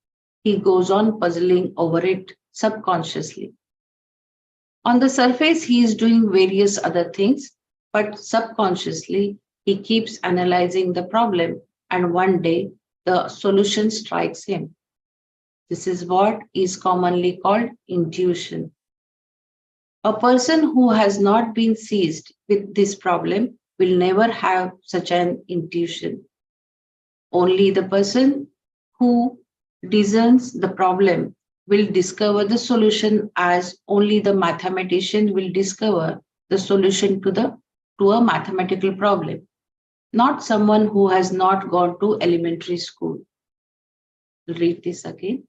he goes on puzzling over it subconsciously. On the surface, he is doing various other things, but subconsciously, he keeps analyzing the problem, and one day the solution strikes him. This is what is commonly called intuition. A person who has not been seized with this problem will never have such an intuition. Only the person who discerns the problem will discover the solution as only the mathematician will discover the solution to a mathematical problem, not someone who has not gone to elementary school. Read this again.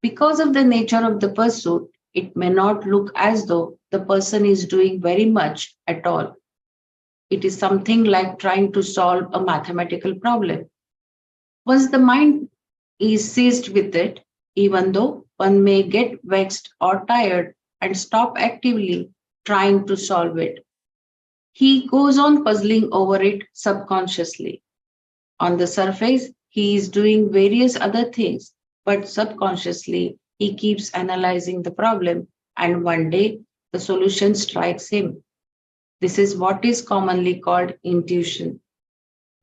Because of the nature of the pursuit, it may not look as though the person is doing very much at all. It is something like trying to solve a mathematical problem. Once the mind is seized with it, even though one may get vexed or tired and stop actively trying to solve it, he goes on puzzling over it subconsciously. On the surface, he is doing various other things, but subconsciously, he keeps analyzing the problem, and one day the solution strikes him. This is what is commonly called intuition.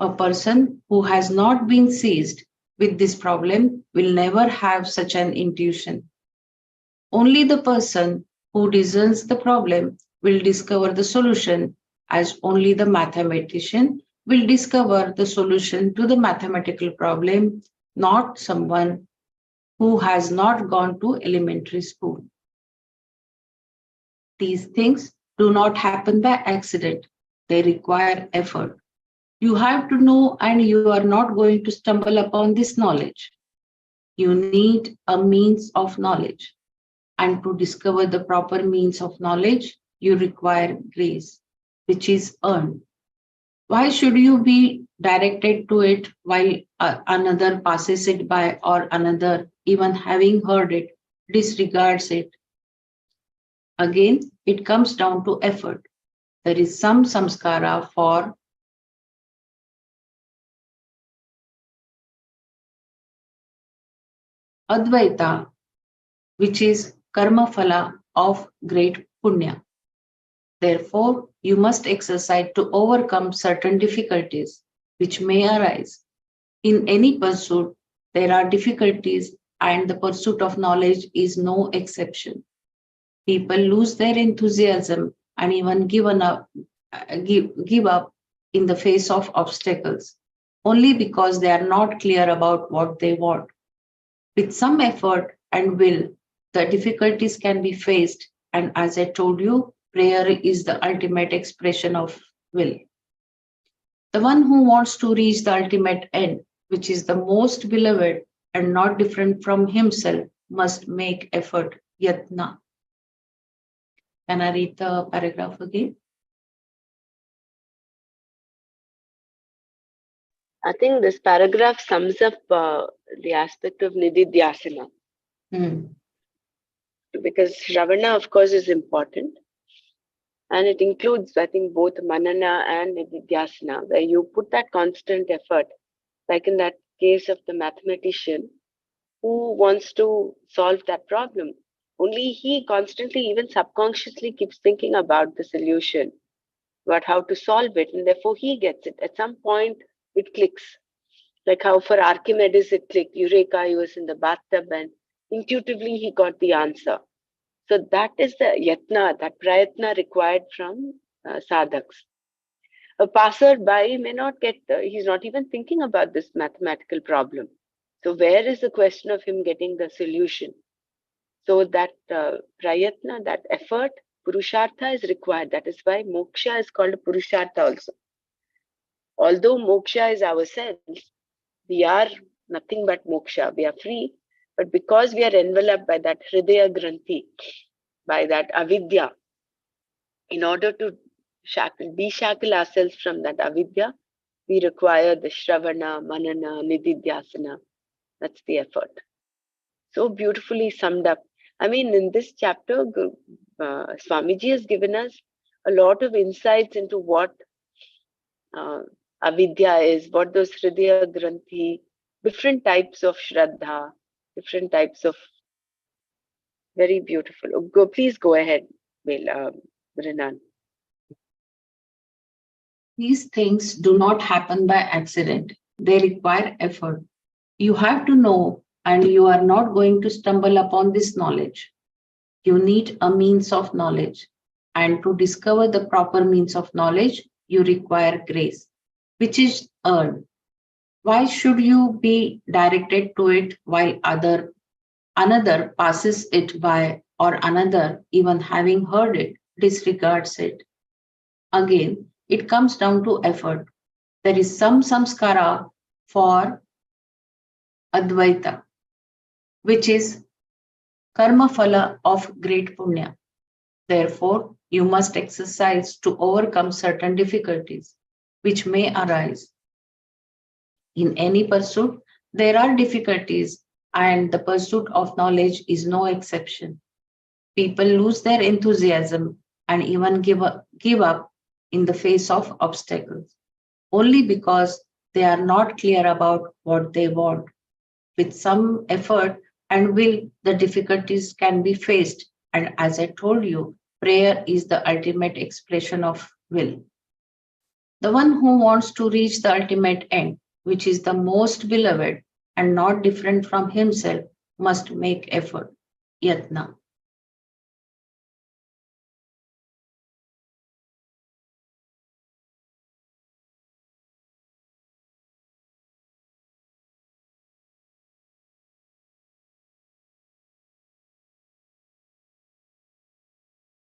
A person who has not been seized with this problem will never have such an intuition. Only the person who discerns the problem will discover the solution, as only the mathematician will discover the solution to the mathematical problem, not someone who has not gone to elementary school. These things do not happen by accident. They require effort. You have to know, and you are not going to stumble upon this knowledge. You need a means of knowledge. And to discover the proper means of knowledge, you require grace, which is earned. Why should you be directed to it while another passes it by, or another, even having heard it, disregards it? Again, it comes down to effort. There is some samskara for Advaita, which is karma phala of great punya. Therefore, you must exercise to overcome certain difficulties which may arise. In any pursuit, there are difficulties, and the pursuit of knowledge is no exception. People lose their enthusiasm and even give up in the face of obstacles, only because they are not clear about what they want. With some effort and will, the difficulties can be faced, and as I told you, prayer is the ultimate expression of will. The one who wants to reach the ultimate end, which is the most beloved and not different from himself, must make effort, yatna. Can I read the paragraph again? I think this paragraph sums up the aspect of nididhyasana, because Shravana, of course, is important. And it includes, I think, both Manana and nididhyasana, where you put that constant effort, like in that case of the mathematician who wants to solve that problem. Only he constantly, even subconsciously, keeps thinking about the solution, about how to solve it, and therefore he gets it. At some point, it clicks. Like how for Archimedes it clicked, Eureka, he was in the bathtub and intuitively he got the answer. So that is the yatna, that prayatna required from sadhaks. A passerby may not get, he's not even thinking about this mathematical problem. So where is the question of him getting the solution? So that prayatna, that effort, purushartha is required. That is why moksha is called a purushartha also. Although moksha is ourselves, we are nothing but moksha. We are free, but because we are enveloped by that hridaya granthi, by that avidya, in order to deshackle ourselves from that avidya, we require the shravana, manana, nididhyasana. That's the effort. So beautifully summed up. I mean, in this chapter, Swamiji has given us a lot of insights into what avidya is, what those hridaya granthi, different types of shraddha, different types of very beautiful. Please go ahead, Renan. These things do not happen by accident. They require effort. You have to know, and you are not going to stumble upon this knowledge. You need a means of knowledge. And to discover the proper means of knowledge, you require grace, which is earned. Why should you be directed to it while another passes it by, or another, even having heard it, disregards it? Again, it comes down to effort. There is some samskara for Advaita, which is karma phala of great punya. Therefore, you must exercise to overcome certain difficulties which may arise. In any pursuit, there are difficulties, and the pursuit of knowledge is no exception. People lose their enthusiasm and even give up in the face of obstacles, only because they are not clear about what they want. With some effort and will, the difficulties can be faced. And as I told you, prayer is the ultimate expression of will. The one who wants to reach the ultimate end, which is the most beloved and not different from himself, must make effort, yatna.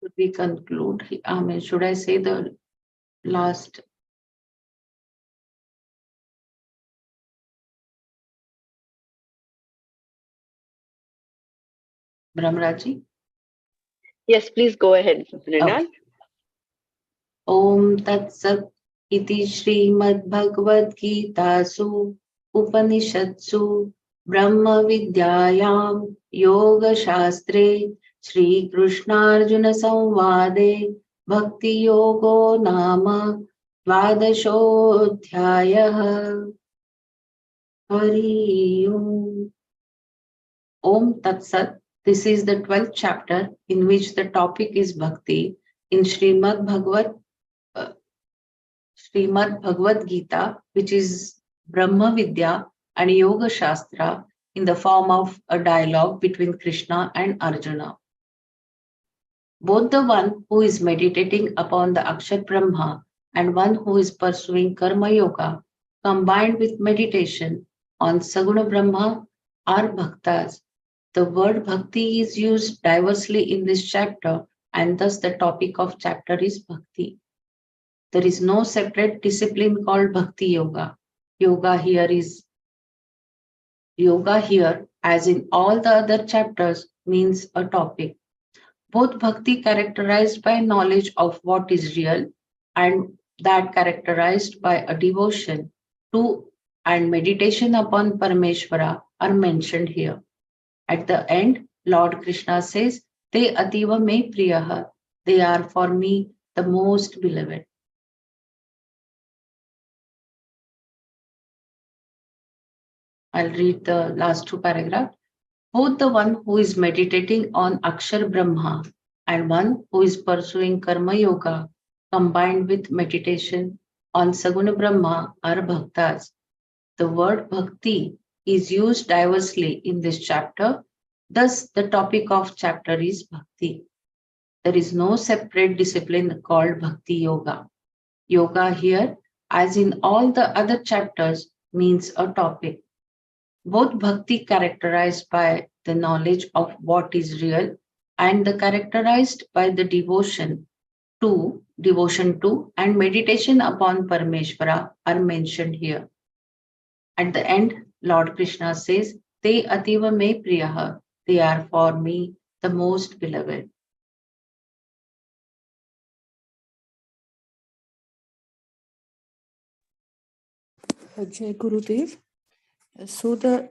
Should we conclude? I mean, should I say the last? Brahmaraji? Yes, please go ahead, Renan. Okay. Om Tat Sat Iti Srimad Bhagavad Gitasu Upanishatsu Brahma Vidyayam Yoga Shastre Shri Krishnarjuna Samvade Bhakti Yogo Nama Dvadashodhyayah. Hari Om Tat Sat. This is the 12th chapter in which the topic is Bhakti in Srimad Bhagavad Gita, which is Brahma Vidya and Yoga Shastra in the form of a dialogue between Krishna and Arjuna. Both the one who is meditating upon the Akshat Brahma and one who is pursuing Karma Yoga, combined with meditation on Saguna Brahma, are bhaktas. The word bhakti is used diversely in this chapter and thus the topic of chapter is bhakti. There is no separate discipline called bhakti yoga. Yoga here, as in all the other chapters, means a topic. Both bhakti characterized by knowledge of what is real and that characterized by a devotion to and meditation upon Parameshvara are mentioned here. At the end, Lord Krishna says, Te ativa me priyaha. They are for me the most beloved. I'll read the last two paragraphs. Both the one who is meditating on Akshar Brahma and one who is pursuing Karma Yoga combined with meditation on Saguna Brahma are bhaktas. The word bhakti is used diversely in this chapter. Thus, the topic of chapter is bhakti. There is no separate discipline called bhakti yoga. Yoga here, as in all the other chapters, means a topic. Both bhakti characterized by the knowledge of what is real and the characterized by the devotion to and meditation upon Parameshvara are mentioned here. At the end, Lord Krishna says, Te ativa me priyaha. They are for me the most beloved. Jai Gurudev. So the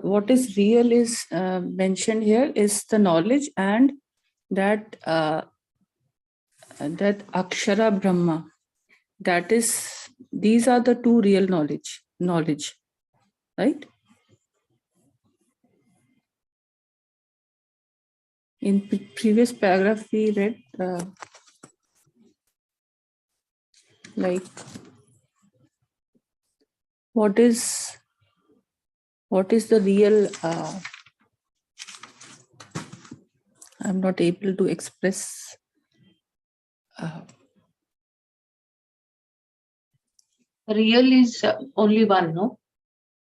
what is real is mentioned here is the knowledge, and that Akshara Brahma. That is, these are the two real knowledge, right? In previous paragraph we read like what is the real I'm not able to express Real is only one, no?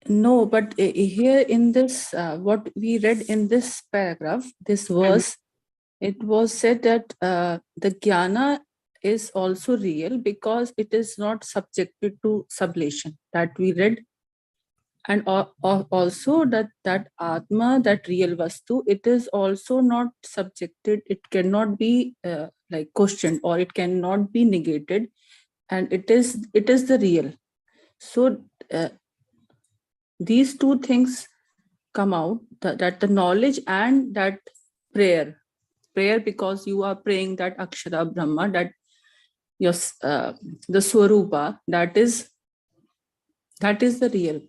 no, but here in this what we read in this paragraph, this verse, it was said that the jnana is also real because it is not subjected to sublation, that we read. And also that atma, that real vastu, it is also not subjected, it cannot be like questioned, or it cannot be negated, and it is the real. So these two things come out, that the knowledge and that prayer, because you are praying that Akshara Brahma, that your the Swarupa, that is the real.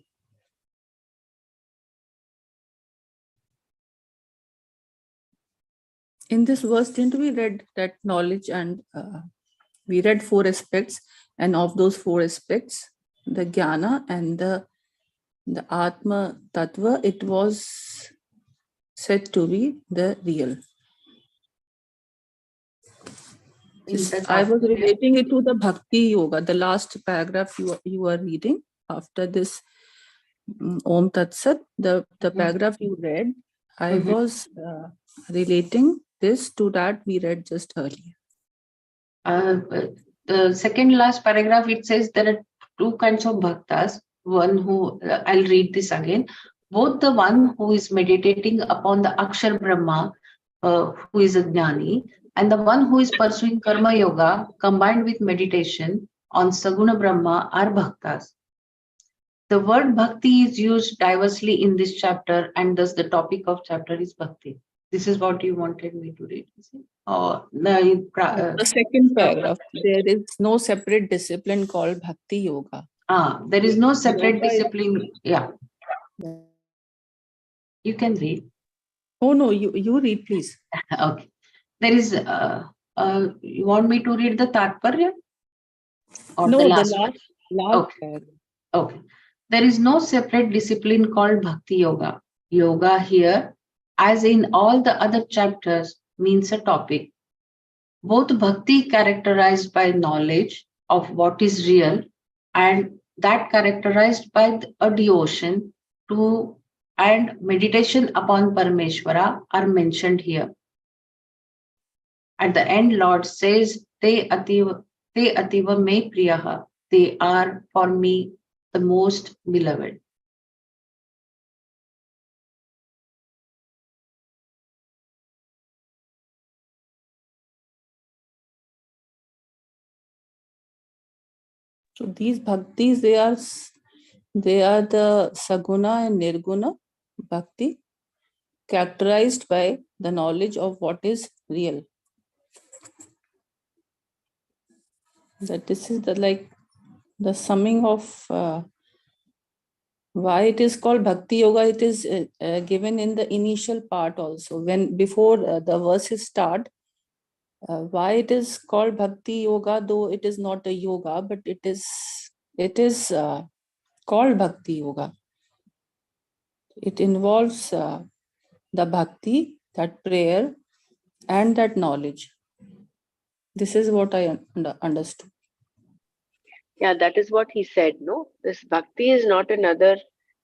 In this verse, didn't we read that knowledge, and we read 4 aspects, and of those 4 aspects, the jnana and the atma tattva, it was said to be the real. I was relating it to the bhakti yoga, the last paragraph you are reading after this Om Tat Sat, the paragraph you read, I was relating this to that we read just earlier. The second last paragraph, it says there are 2 kinds of bhaktas. One who, I'll read this again. Both the one who is meditating upon the Akshar Brahma, who is a jnani, and the one who is pursuing Karma Yoga combined with meditation on Saguna Brahma are bhaktas. The word bhakti is used diversely in this chapter, and thus the topic of chapter is bhakti. This is what you wanted me to read. The second paragraph, there is no separate discipline called bhakti yoga. There is no separate discipline. Yeah. You can read. Oh no, you read, please. Okay. There is, you want me to read the Tatparya? Or no, the last okay. paragraph. Okay. There is no separate discipline called Bhakti Yoga. Yoga here, as in all the other chapters, means a topic. Both Bhakti characterized by knowledge of what is real and that characterized by a devotion to and meditation upon Parameshwara are mentioned here. At the end, Lord says, Te ativa me priyaha. They are for me the most beloved. So these bhaktis, they are the saguna and nirguna bhakti, characterized by the knowledge of what is real. That this is the summing of why it is called bhakti yoga. It is given in the initial part also, when before the verses start. Why it is called bhakti yoga, though it is not a yoga, but it is called bhakti yoga. It involves the bhakti, that prayer, and that knowledge. This is what I understood. Yeah, that is what he said. No, this bhakti is not another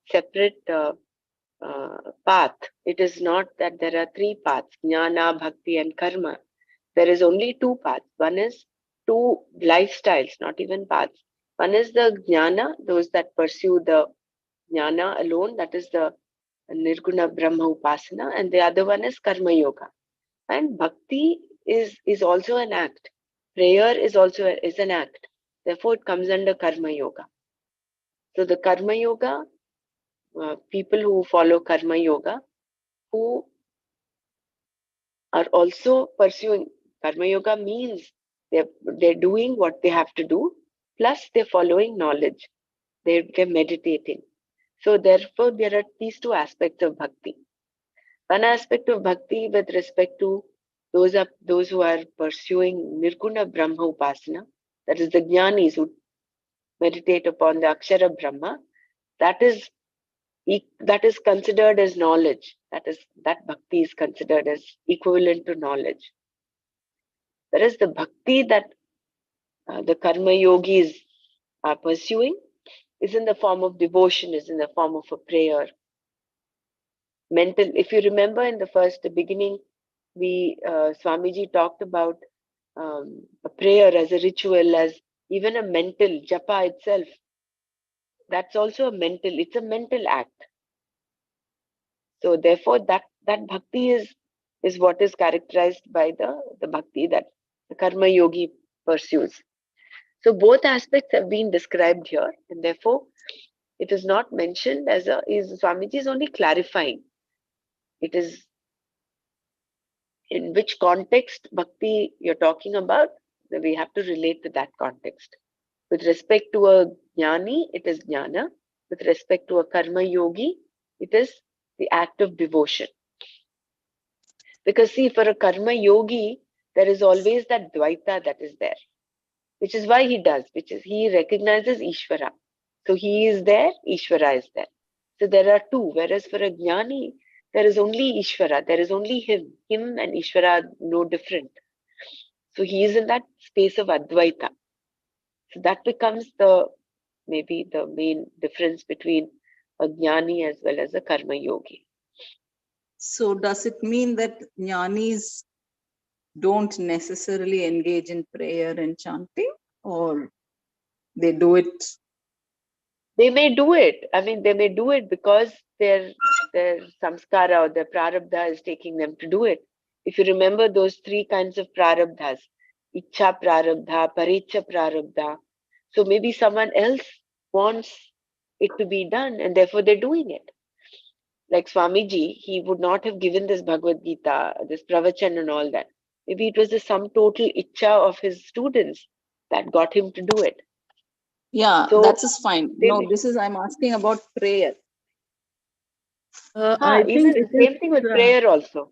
separate path. It is not that there are three paths: jnana, bhakti, and karma. There is only two paths. One is two lifestyles, not even paths. One is the jnana, those that pursue the jnana alone, that is the nirguna brahma upasana, and the other one is karma yoga. And bhakti is also an act. Prayer is also is an act. Therefore, it comes under karma yoga. So the karma yoga, people who follow karma yoga, who are also pursuing karma yoga, means they're doing what they have to do, plus they're following knowledge. They're meditating. So therefore, there are these two aspects of bhakti. One aspect of bhakti with respect to those who are pursuing nirguna brahma upasana, that is the jnanis who meditate upon the akshara brahma, that is considered as knowledge. That bhakti is considered as equivalent to knowledge. Whereas the bhakti that the karma yogis are pursuing is in the form of devotion, is in the form of a prayer. Mental, if you remember in the beginning, Swamiji talked about a prayer as a ritual, as even a mental japa itself. That's also it's a mental act. So therefore, that bhakti is what is characterized by the bhakti that the karma yogi pursues. So both aspects have been described here, and therefore it is not mentioned as Swamiji is only clarifying. It is in which context bhakti you're talking about, that we have to relate to that context. With respect to a jnani, it is jnana. With respect to a karma yogi, it is the act of devotion. Because see, for a karma yogi, there is always that dvaita that is there, which is why he recognizes Ishvara. So he is there, Ishvara is there. So there are two, whereas for a jnani, there is only Ishvara, there is only him. Him and Ishvara are no different. So he is in that space of Advaita. So that becomes maybe the main difference between a jnani as well as a karma yogi. So does it mean that jnanis don't necessarily engage in prayer and chanting, or they do it? They may do it. I mean, they may do it because their samskara or their prarabdha is taking them to do it. If you remember those three kinds of prarabdhas, ichha prarabdha, paricha prarabdha. So maybe someone else wants it to be done and therefore they're doing it. Like Swamiji, he would not have given this Bhagavad Gita, this pravachan and all that. Maybe it was the sum total ichha of his students that got him to do it. Yeah, So that is fine. No, I'm asking about prayer. I even think it same thing with prayer also.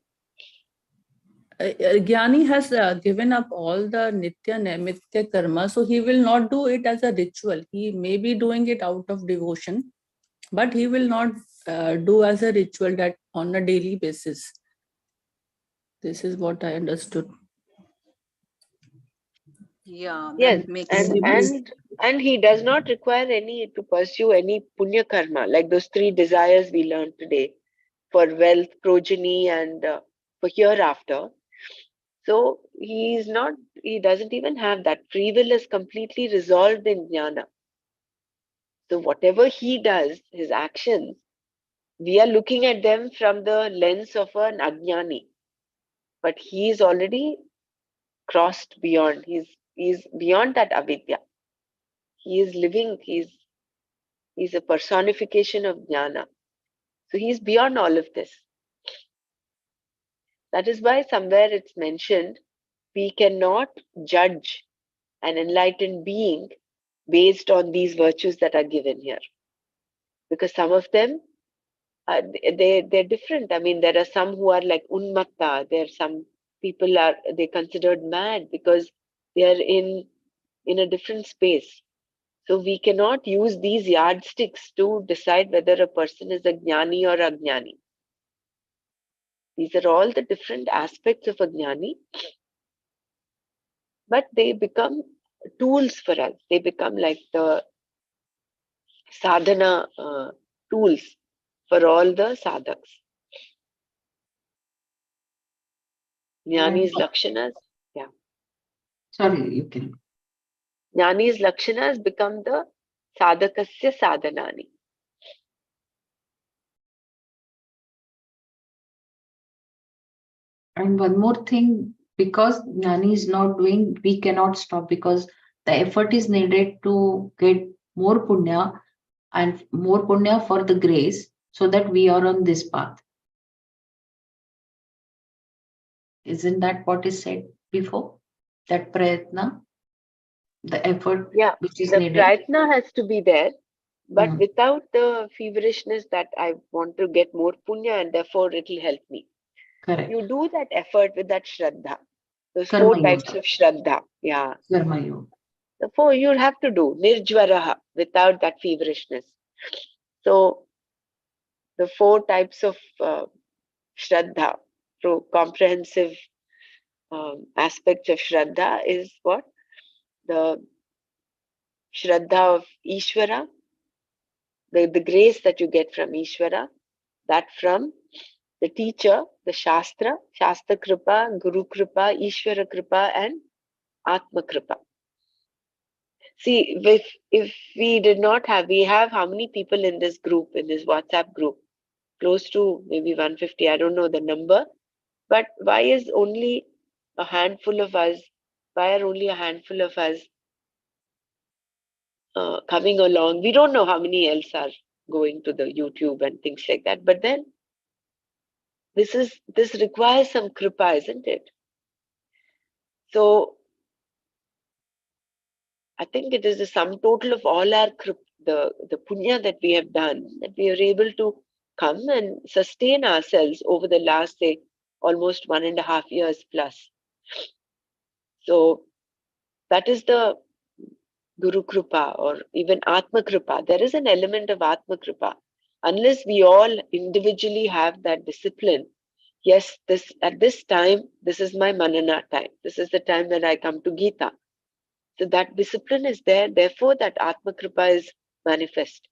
Jnani has given up all the nitya naimitya karma, so he will not do it as a ritual. He may be doing it out of devotion, but he will not do as a ritual that on a daily basis. This is what I understood. Yeah, Yes, that makes and sense. he does not require any to pursue any punya karma, like those three desires we learned today, for wealth, progeny, and for hereafter. So he doesn't even have that. Free will is completely resolved in jnana. So whatever he does, his actions, we are looking at them from the lens of an ajnani, but he is already crossed beyond. He's beyond that avidya. He is living. He's a personification of jnana. So he's beyond all of this. That is why somewhere it's mentioned we cannot judge an enlightened being based on these virtues that are given here, because some of them they're different. I mean, there are some who are like unmatta. There are some people they considered mad because they are in a different space. So we cannot use these yardsticks to decide whether a person is a jnani or a jnani. These are all the different aspects of a jnani, but they become tools for us. They become like the sadhana tools for all the sadhaks. And Jnani's lakshanas, yeah. sorry, you can. Jnani's lakshanas become the sadhakasya sadhanani. And one more thing, because Jnani is not doing, we cannot stop because the effort is needed to get more punya and more punya for the grace so that we are on this path. Isn't that what is said before? That prayatna, the effort Yeah, which is the needed. prayatna has to be there, but Mm. without the feverishness that I want to get more punya and therefore it will help me. Correct. You do that effort with that shraddha. Those Karma four types yoga. of shraddha. Yeah. Karma yoga. The four you'll have to do nirjvaraha without that feverishness. So the four types of shraddha, through comprehensive aspects of shraddha is what? The shraddha of Ishvara, the grace that you get from Ishvara, that from the teacher, the Shastra, Shastra Kripa, Guru Kripa, Ishvara Kripa, and Atma Kripa. See, if we did not have, we have how many people in this group, in this WhatsApp group? Close to maybe 150, I don't know the number. But why is only a handful of us, why are only a handful of us coming along? We don't know how many else are going to the YouTube and things like that. But then this requires some kripa, isn't it? So I think it is the sum total of all our the punya that we have done, that we are able to come and sustain ourselves over the last, say, almost 1.5 years plus. So that is the Guru Kripa or even Atma Kripa. There is an element of Atma Kripa. Unless we all individually have that discipline, yes, this at this time, this is my Manana time. This is the time when I come to Gita. So that discipline is there, therefore that Atma Kripa is manifest.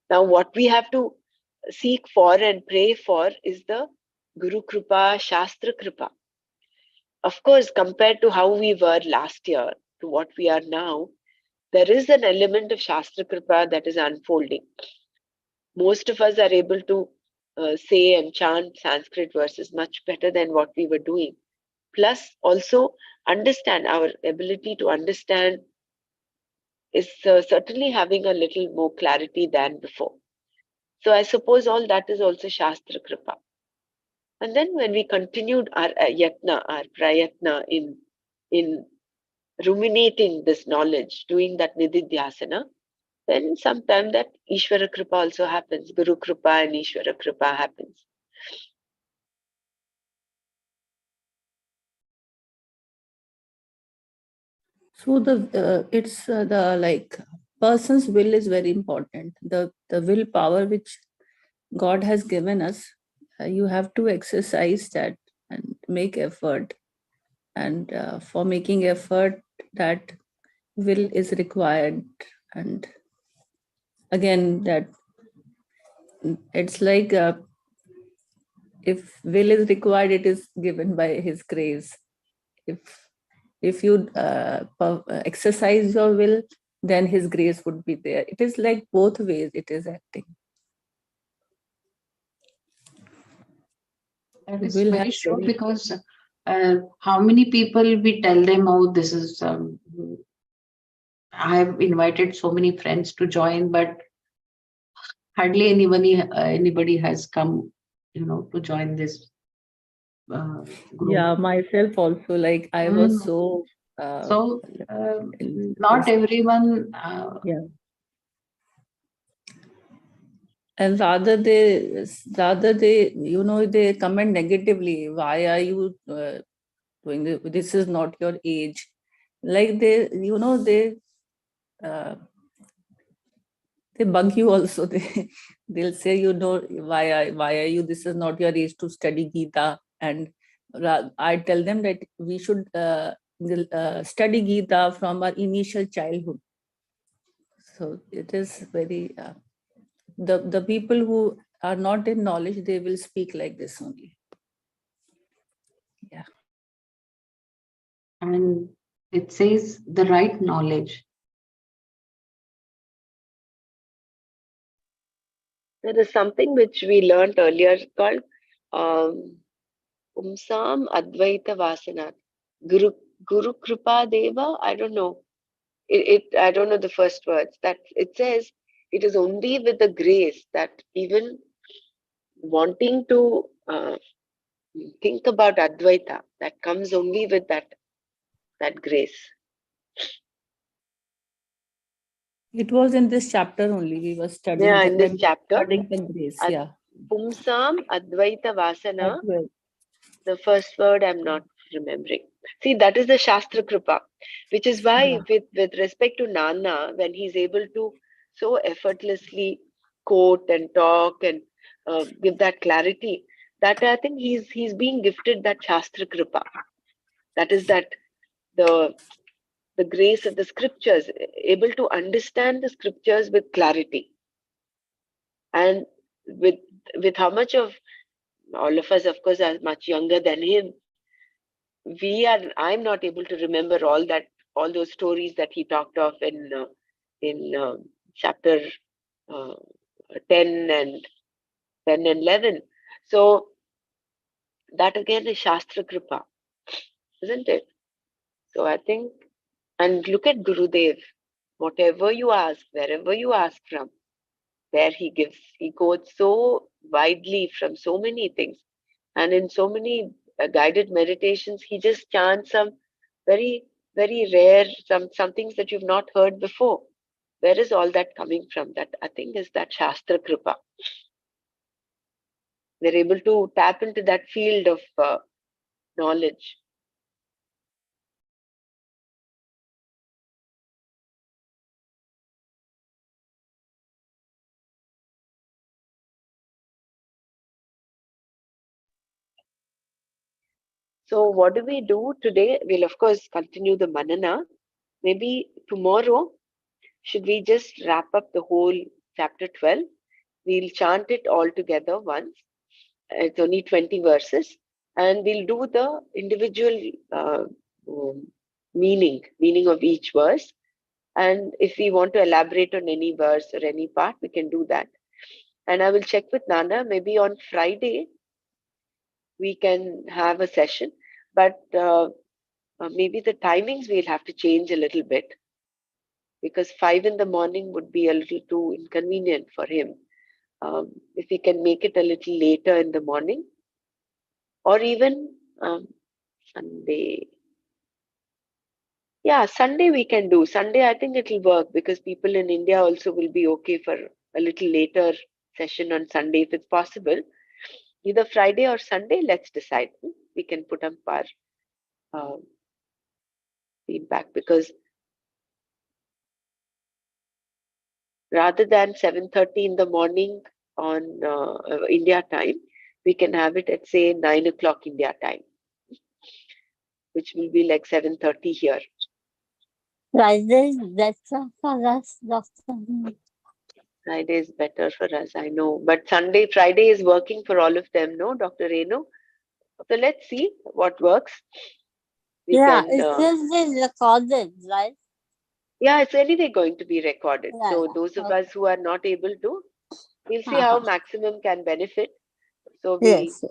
Now what we have to seek for and pray for is the Guru Kripa, Shastra Kripa. Of course, compared to how we were last year to what we are now, there is an element of Shastra Kripa that is unfolding. Most of us are able to say and chant Sanskrit verses much better than what we were doing. Plus, also understand, our ability to understand is certainly having a little more clarity than before. So I suppose all that is also Shastra Kripa. And then when we continued our yatna, our prayatna in ruminating this knowledge, doing that nididhyasana, then sometime that Ishvara Kripa also happens. Guru Kripa and Ishvara Kripa happens. So it's the like person's will is very important. The willpower which God has given us, you have to exercise that and make effort. And for making effort, that will is required. And again, that it's like if will is required, it is given by His grace. If you exercise your will, then His grace would be there. It is like both ways it is acting. That is Will very has true, very- because how many people we tell them, oh, this is, I have invited so many friends to join, but hardly anybody has come, to join this group. Yeah, myself also, like I was Mm. so So not this- everyone. yeah. And rather they they comment negatively. Why are you doing this? This is not your age. Like uh, they bug you also. They'll say, why are you? This is not your age to study Gita. And I tell them that we should study Gita from our initial childhood. So it is very the people who are not in knowledge, they will speak like this only. Yeah. And it says the right knowledge. There is something which we learned earlier called Umsam Advaita Vasana. Guru Kripa Deva, I don't know. I don't know the first words. That it says it is only with the grace that even wanting to think about Advaita, that comes only with that grace. It was in this chapter only. We were studying Yeah, in this chapter, studying the grace. Yeah. Pumsam Advaita Vasana. As well. The first word I'm not remembering. See, that is the Shastra Kripa, which is why, with respect to Nana, when he's able to so effortlessly quote and talk and give that clarity, that I think he's being gifted that Shastra Kripa. That is that the grace of the scriptures, able to understand the scriptures with clarity, and with how much of all of us, of course, are much younger than him. I'm not able to remember all those stories that he talked of in chapter uh, 10 and 11. So that again is Shastra Kripa, isn't it? So I think, and look at Gurudev, whatever you ask, wherever you ask from, there he quotes so widely from so many things. And in so many guided meditations, he just chants some very, very rare, some things that you've not heard before. Where is all that coming from? That I think is that Shastra Kripa. They're able to tap into that field of knowledge. So what do we do today? We'll of course continue the Manana. Maybe tomorrow, should we just wrap up the whole chapter 12? We'll chant it all together once. It's only 20 verses. And we'll do the individual meaning of each verse. And if we want to elaborate on any verse or any part, we can do that. And I will check with Nana. Maybe on Friday, we can have a session. But maybe the timings we'll have to change a little bit, because 5 in the morning would be a little too inconvenient for him. If we can make it a little later in the morning, or even Sunday. Yeah, Sunday we can do. Sunday, I think it'll work, because people in India also will be okay for a little later session on Sunday if it's possible. Either Friday or Sunday, let's decide. We can put up our feedback, because rather than 7:30 in the morning on India time, we can have it at say 9 o'clock India time, which will be like 7:30 here. Friday is better for us, Dr. Friday is better for us, I know. But Friday is working for all of them, no, Dr. Renu? So let's see what works. We Yeah, can, it is recorded, right? yeah, it's anyway going to be recorded. Yeah, So yeah. those of Okay. us who are not able to, we'll see how Uh-huh. maximum can benefit. So Yes,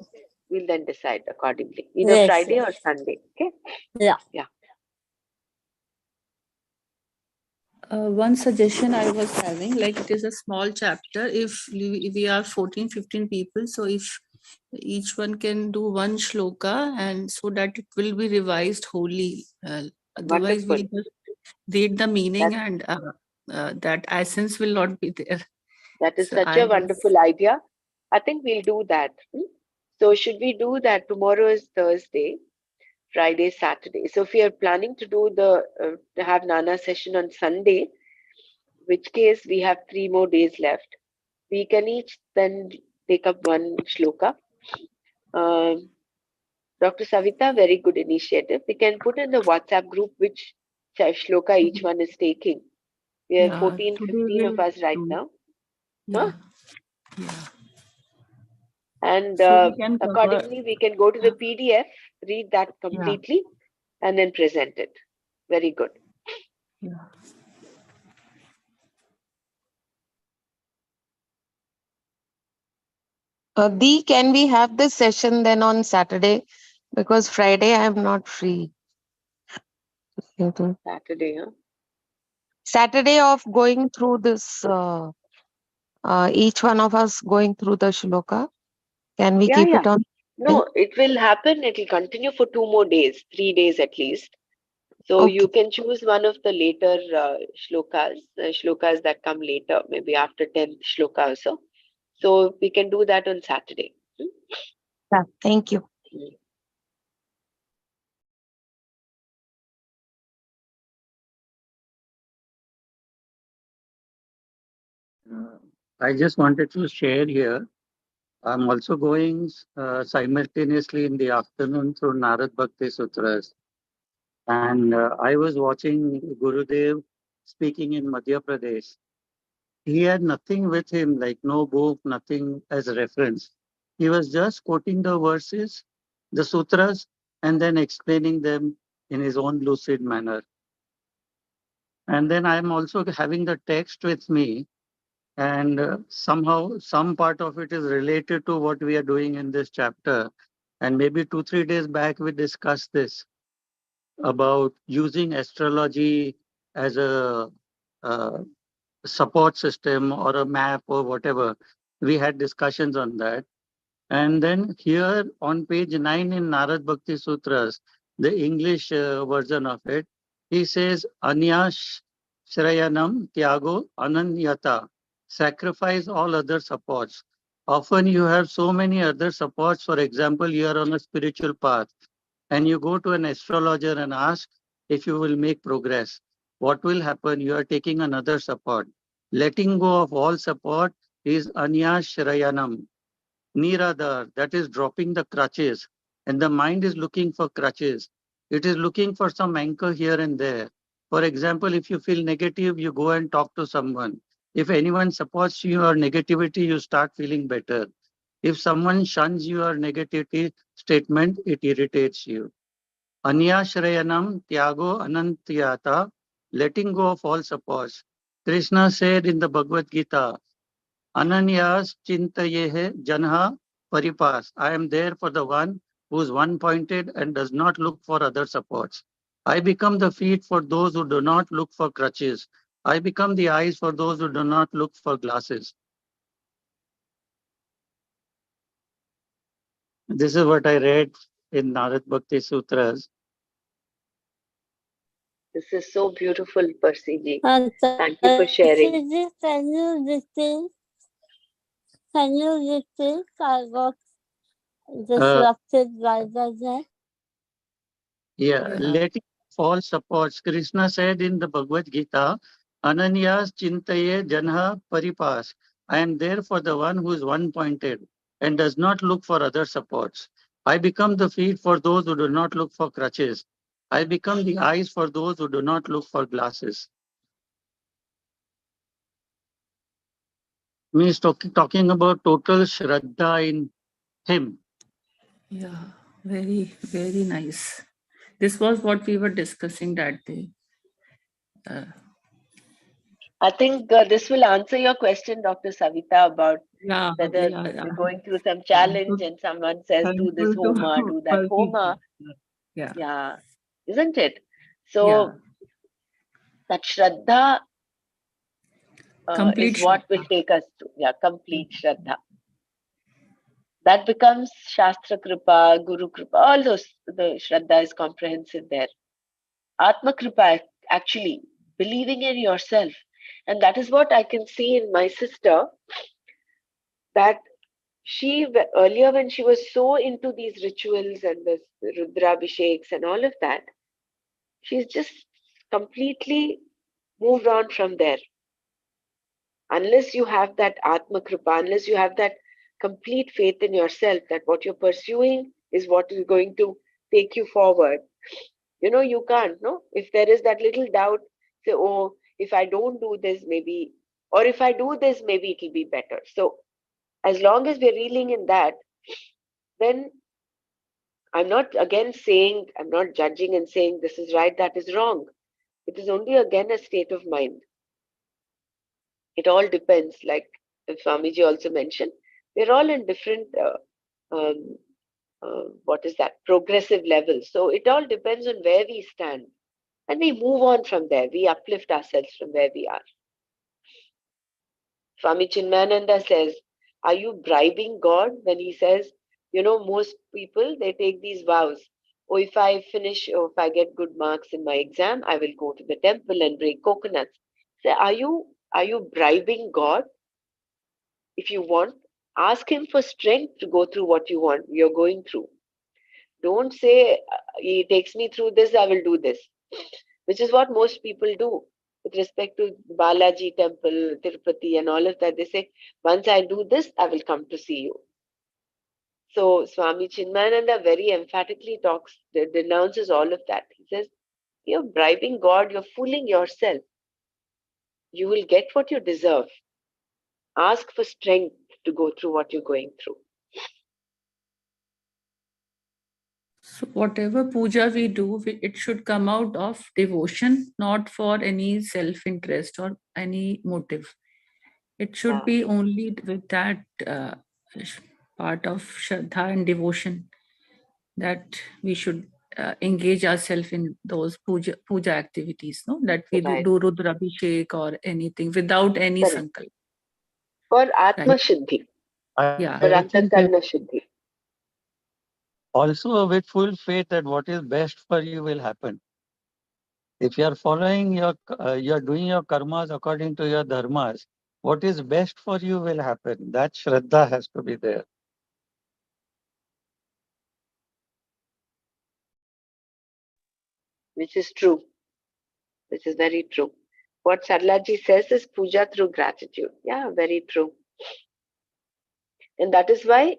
we'll then decide accordingly, either yes, Friday yes. or Sunday. Okay. Yeah. Yeah. One suggestion I was having, like it is a small chapter. If we are 14, 15 people, so if each one can do one shloka, and so that it will be revised wholly. Otherwise, we Wonderful. just read the meaning That, and that essence will not be there. that is So such I a was, wonderful idea. I think we'll do that. So should we do that? Tomorrow is Thursday, Friday, Saturday. So if we are planning to do to have Nana session on Sunday, which case we have 3 more days left, we can each then take up one shloka. Um, Dr. Savita, very good initiative. We can put in the WhatsApp group which shloka each one is taking. We have yeah, 14, today 15 of we'll us right do. now. Yeah, Huh? yeah. And So we can cover. accordingly, we can go to the PDF, read that Yeah, completely, and then present it. Very good. yeah. Dee, can we have this session then on Saturday? Because Friday I am not free. Saturday, huh? Saturday of going through this, each one of us going through the shloka. Can we Yeah, keep yeah. it on? No, it will happen. It will continue for 2 more days, 3 days at least. So you Okay. can choose one of the later shlokas that come later, maybe after 10th shloka or so. So we can do that on Saturday. Yeah, thank you. Mm. I just wanted to share here. I'm also going simultaneously in the afternoon through Narad Bhakti Sutras. And I was watching Gurudev speaking in Madhya Pradesh. He had nothing with him, like no book, nothing as a reference. He was just quoting the verses, the sutras, and then explaining them in his own lucid manner. And then I'm also having the text with me, and somehow some part of it is related to what we are doing in this chapter. And maybe 2, 3 days back, we discussed this about using astrology as a uh, support system or a map or whatever. We had discussions on that. And then here on page 9 in Narad Bhakti Sutras, the English version of it, he says, Anyash Shrayanam Tyago Ananyata. Sacrifice all other supports. Often you have so many other supports. For example, you are on a spiritual path and you go to an astrologer and ask if you will make progress. What will happen? You are taking another support. Letting go of all support is Anyashrayanam. Niradhar, that is dropping the crutches. And the mind is looking for crutches. It is looking for some anchor here and there. For example, if you feel negative, you go and talk to someone. If anyone supports your negativity, you start feeling better. If someone shuns your negativity statement, it irritates you. Anyashrayanam Tyago Anantyata, letting go of all supports. Krishna said in the Bhagavad Gita, Ananyas Chintayehe Janha Paripas. I am there for the one who is one pointed and does not look for other supports. I become the feet for those who do not look for crutches. I become the eyes for those who do not look for glasses. This is what I read in Narad Bhakti Sutras. This is so beautiful, Persiji. Thank Thank you for sharing. Can you repeat? I got Uh, disrupted by the Yeah, Yeah. letting false supports. Krishna said in the Bhagavad Gita, Ananyas Chintaye Janha Paripas. I am there for the one who is one pointed and does not look for other supports. I become the feet for those who do not look for crutches. I become the eyes for those who do not look for glasses. Means talking about total Shraddha in him. Yeah, very, very nice. This was what we were discussing that day. I think this will answer your question, Dr. Savita, about Yeah, whether yeah. you're going through some Thankful, challenge and someone says, do this thankful homa, to do that for homa. people. Yeah, Yeah, isn't it? yeah. So that Shraddha Complete is what will Shraddha. take us to, yeah, complete Shraddha. That becomes Shastra Kripa, Guru Kripa, all those, the Shraddha is comprehensive there. Atma Kripa, actually, believing in yourself. And that is what I can see in my sister, that she, earlier when she was so into these rituals and the Rudrabhisheks and all of that, she's just completely moved on from there. Unless you have that Atma Kripa, unless you have that complete faith in yourself that what you're pursuing is what is going to take you forward, you can't, no? If there is that little doubt, say, oh, if I don't do this, maybe, or if I do this, maybe it'll be better. So as long as we're reeling in that, then I'm not again saying, I'm not judging and saying this is right, that is wrong. It is only again a state of mind. It all depends, like Swamiji also mentioned, we're all in different, um, what is that, progressive levels. So it all depends on where we stand. And we move on from there. We uplift ourselves from where we are. Swami Chinmayananda says, are you bribing God when he says, most people, they take these vows. Oh, if I finish or if I get good marks in my exam, I will go to the temple and break coconuts. So are you bribing God? If you want, ask him for strength to go through what you're going through. Don't say, he takes me through this, I will do this, which is what most people do with respect to Balaji temple, Tirupati, and all of that. They say, once I do this, I will come to see you. So Swami Chinmayananda very emphatically denounces all of that. He says, you're bribing God, you're fooling yourself. You will get what you deserve. Ask for strength to go through what you're going through. So whatever puja we do, it should come out of devotion, not for any self-interest or any motive. It should Yeah. be only with that part of Shraddha and devotion that we should engage ourselves in those puja activities, no? That we Right. do Rudrabhishek or anything without any Correct. sankalp. For Atma Right? Shuddhi, Yeah. for I think Antakarna Shuddhi. also with full faith that what is best for you will happen. If you are following you are doing your karmas according to your dharmas, what is best for you will happen. That Shraddha has to be there. Which is true, which is very true. What Sarlaji says is puja through gratitude. Yeah, very true. And that is why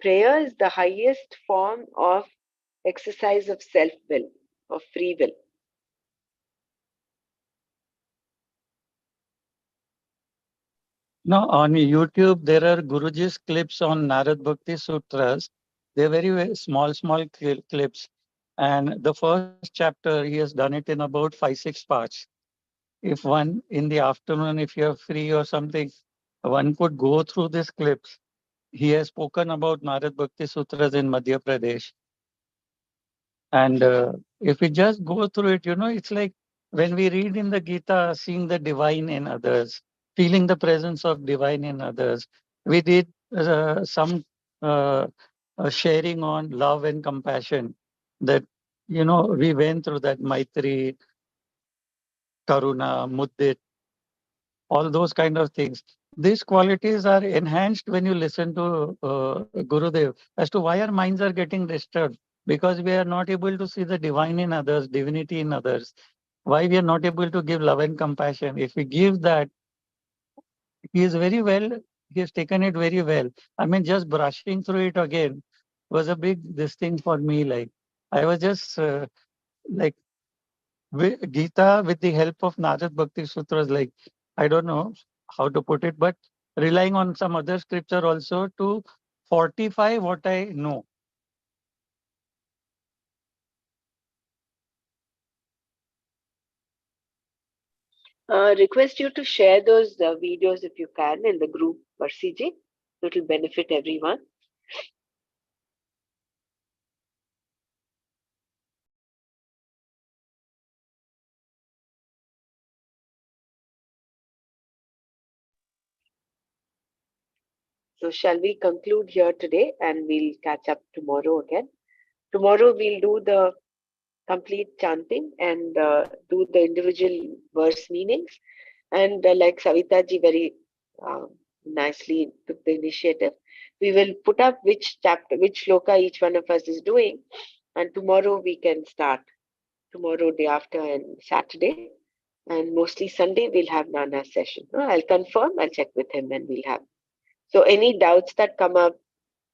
prayer is the highest form of exercise of self will, of free will. Now, on YouTube, there are Guruji's clips on Narad Bhakti Sutras. They're very, very small clips. And the first chapter, he has done it in about 5-6 parts. If one in the afternoon, if you're free or something, one could go through these clips. He has spoken about Narad Bhakti Sutras in Madhya Pradesh. And if we just go through it, it's like when we read in the Gita, seeing the divine in others, feeling the presence of divine in others. We did some sharing on love and compassion that, we went through that Maitri, Karuna, Mudit, all those kind of things. These qualities are enhanced when you listen to Gurudev as to why our minds are getting disturbed, because we are not able to see the divine in others, divinity in others. Why we are not able to give love and compassion. If we give that, he is very well, he has taken it very well. I mean, just brushing through it again was a big this thing for me. Like I was just like Gita with the help of Narad Bhakti Sutras, like, I don't know how to put it, but relying on some other scripture also to fortify what I know. Request you to share those videos if you can in the group, Varsiji. It will benefit everyone. So shall we conclude here today and we'll catch up tomorrow again. Tomorrow we'll do the complete chanting and do the individual verse meanings. And like Savita ji very nicely took the initiative, we will put up which chapter, which shloka each one of us is doing. And tomorrow we can start. Tomorrow, day after, and Saturday. And mostly Sunday, we'll have Nana's session. I'll confirm, I'll check with him and we'll have. So any doubts that come up,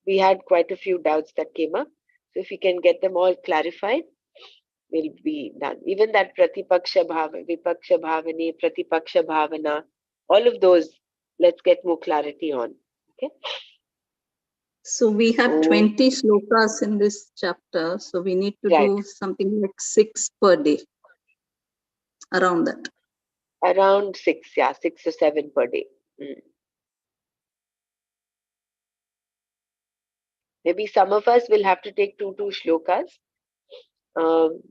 we had quite a few doubts that came up. So if we can get them all clarified, we'll be done. Even that Pratipaksha Bhavana, Vipaksha Bhavani, Pratipaksha Bhavana, all of those, let's get more clarity on. Okay. So we have 20 shlokas in this chapter. So we need to do something like 6 per day. Around that. Around 6, yeah, 6 or 7 per day. Maybe some of us will have to take 2 shlokas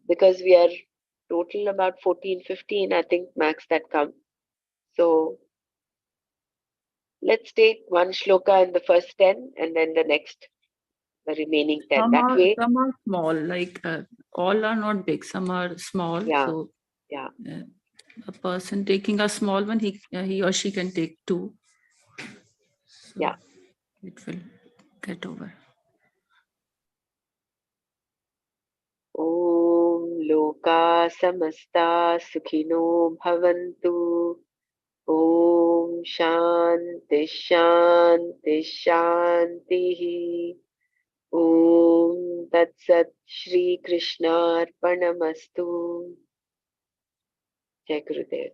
because we are total about 14, 15, I think, max that come. So let's take 1 shloka in the first 10 and then the next, the remaining 10. Some That way. Some are small, like all are not big, some are small. Yeah. So yeah. A person taking a small one, he or she can take 2. So yeah. It will get over. Om Loka Samasta Sukhino Bhavantu. Om Shanti Shanti Shanti. Om Tat Sat Shri Krishna Arpanamastu. Jai Gurudev.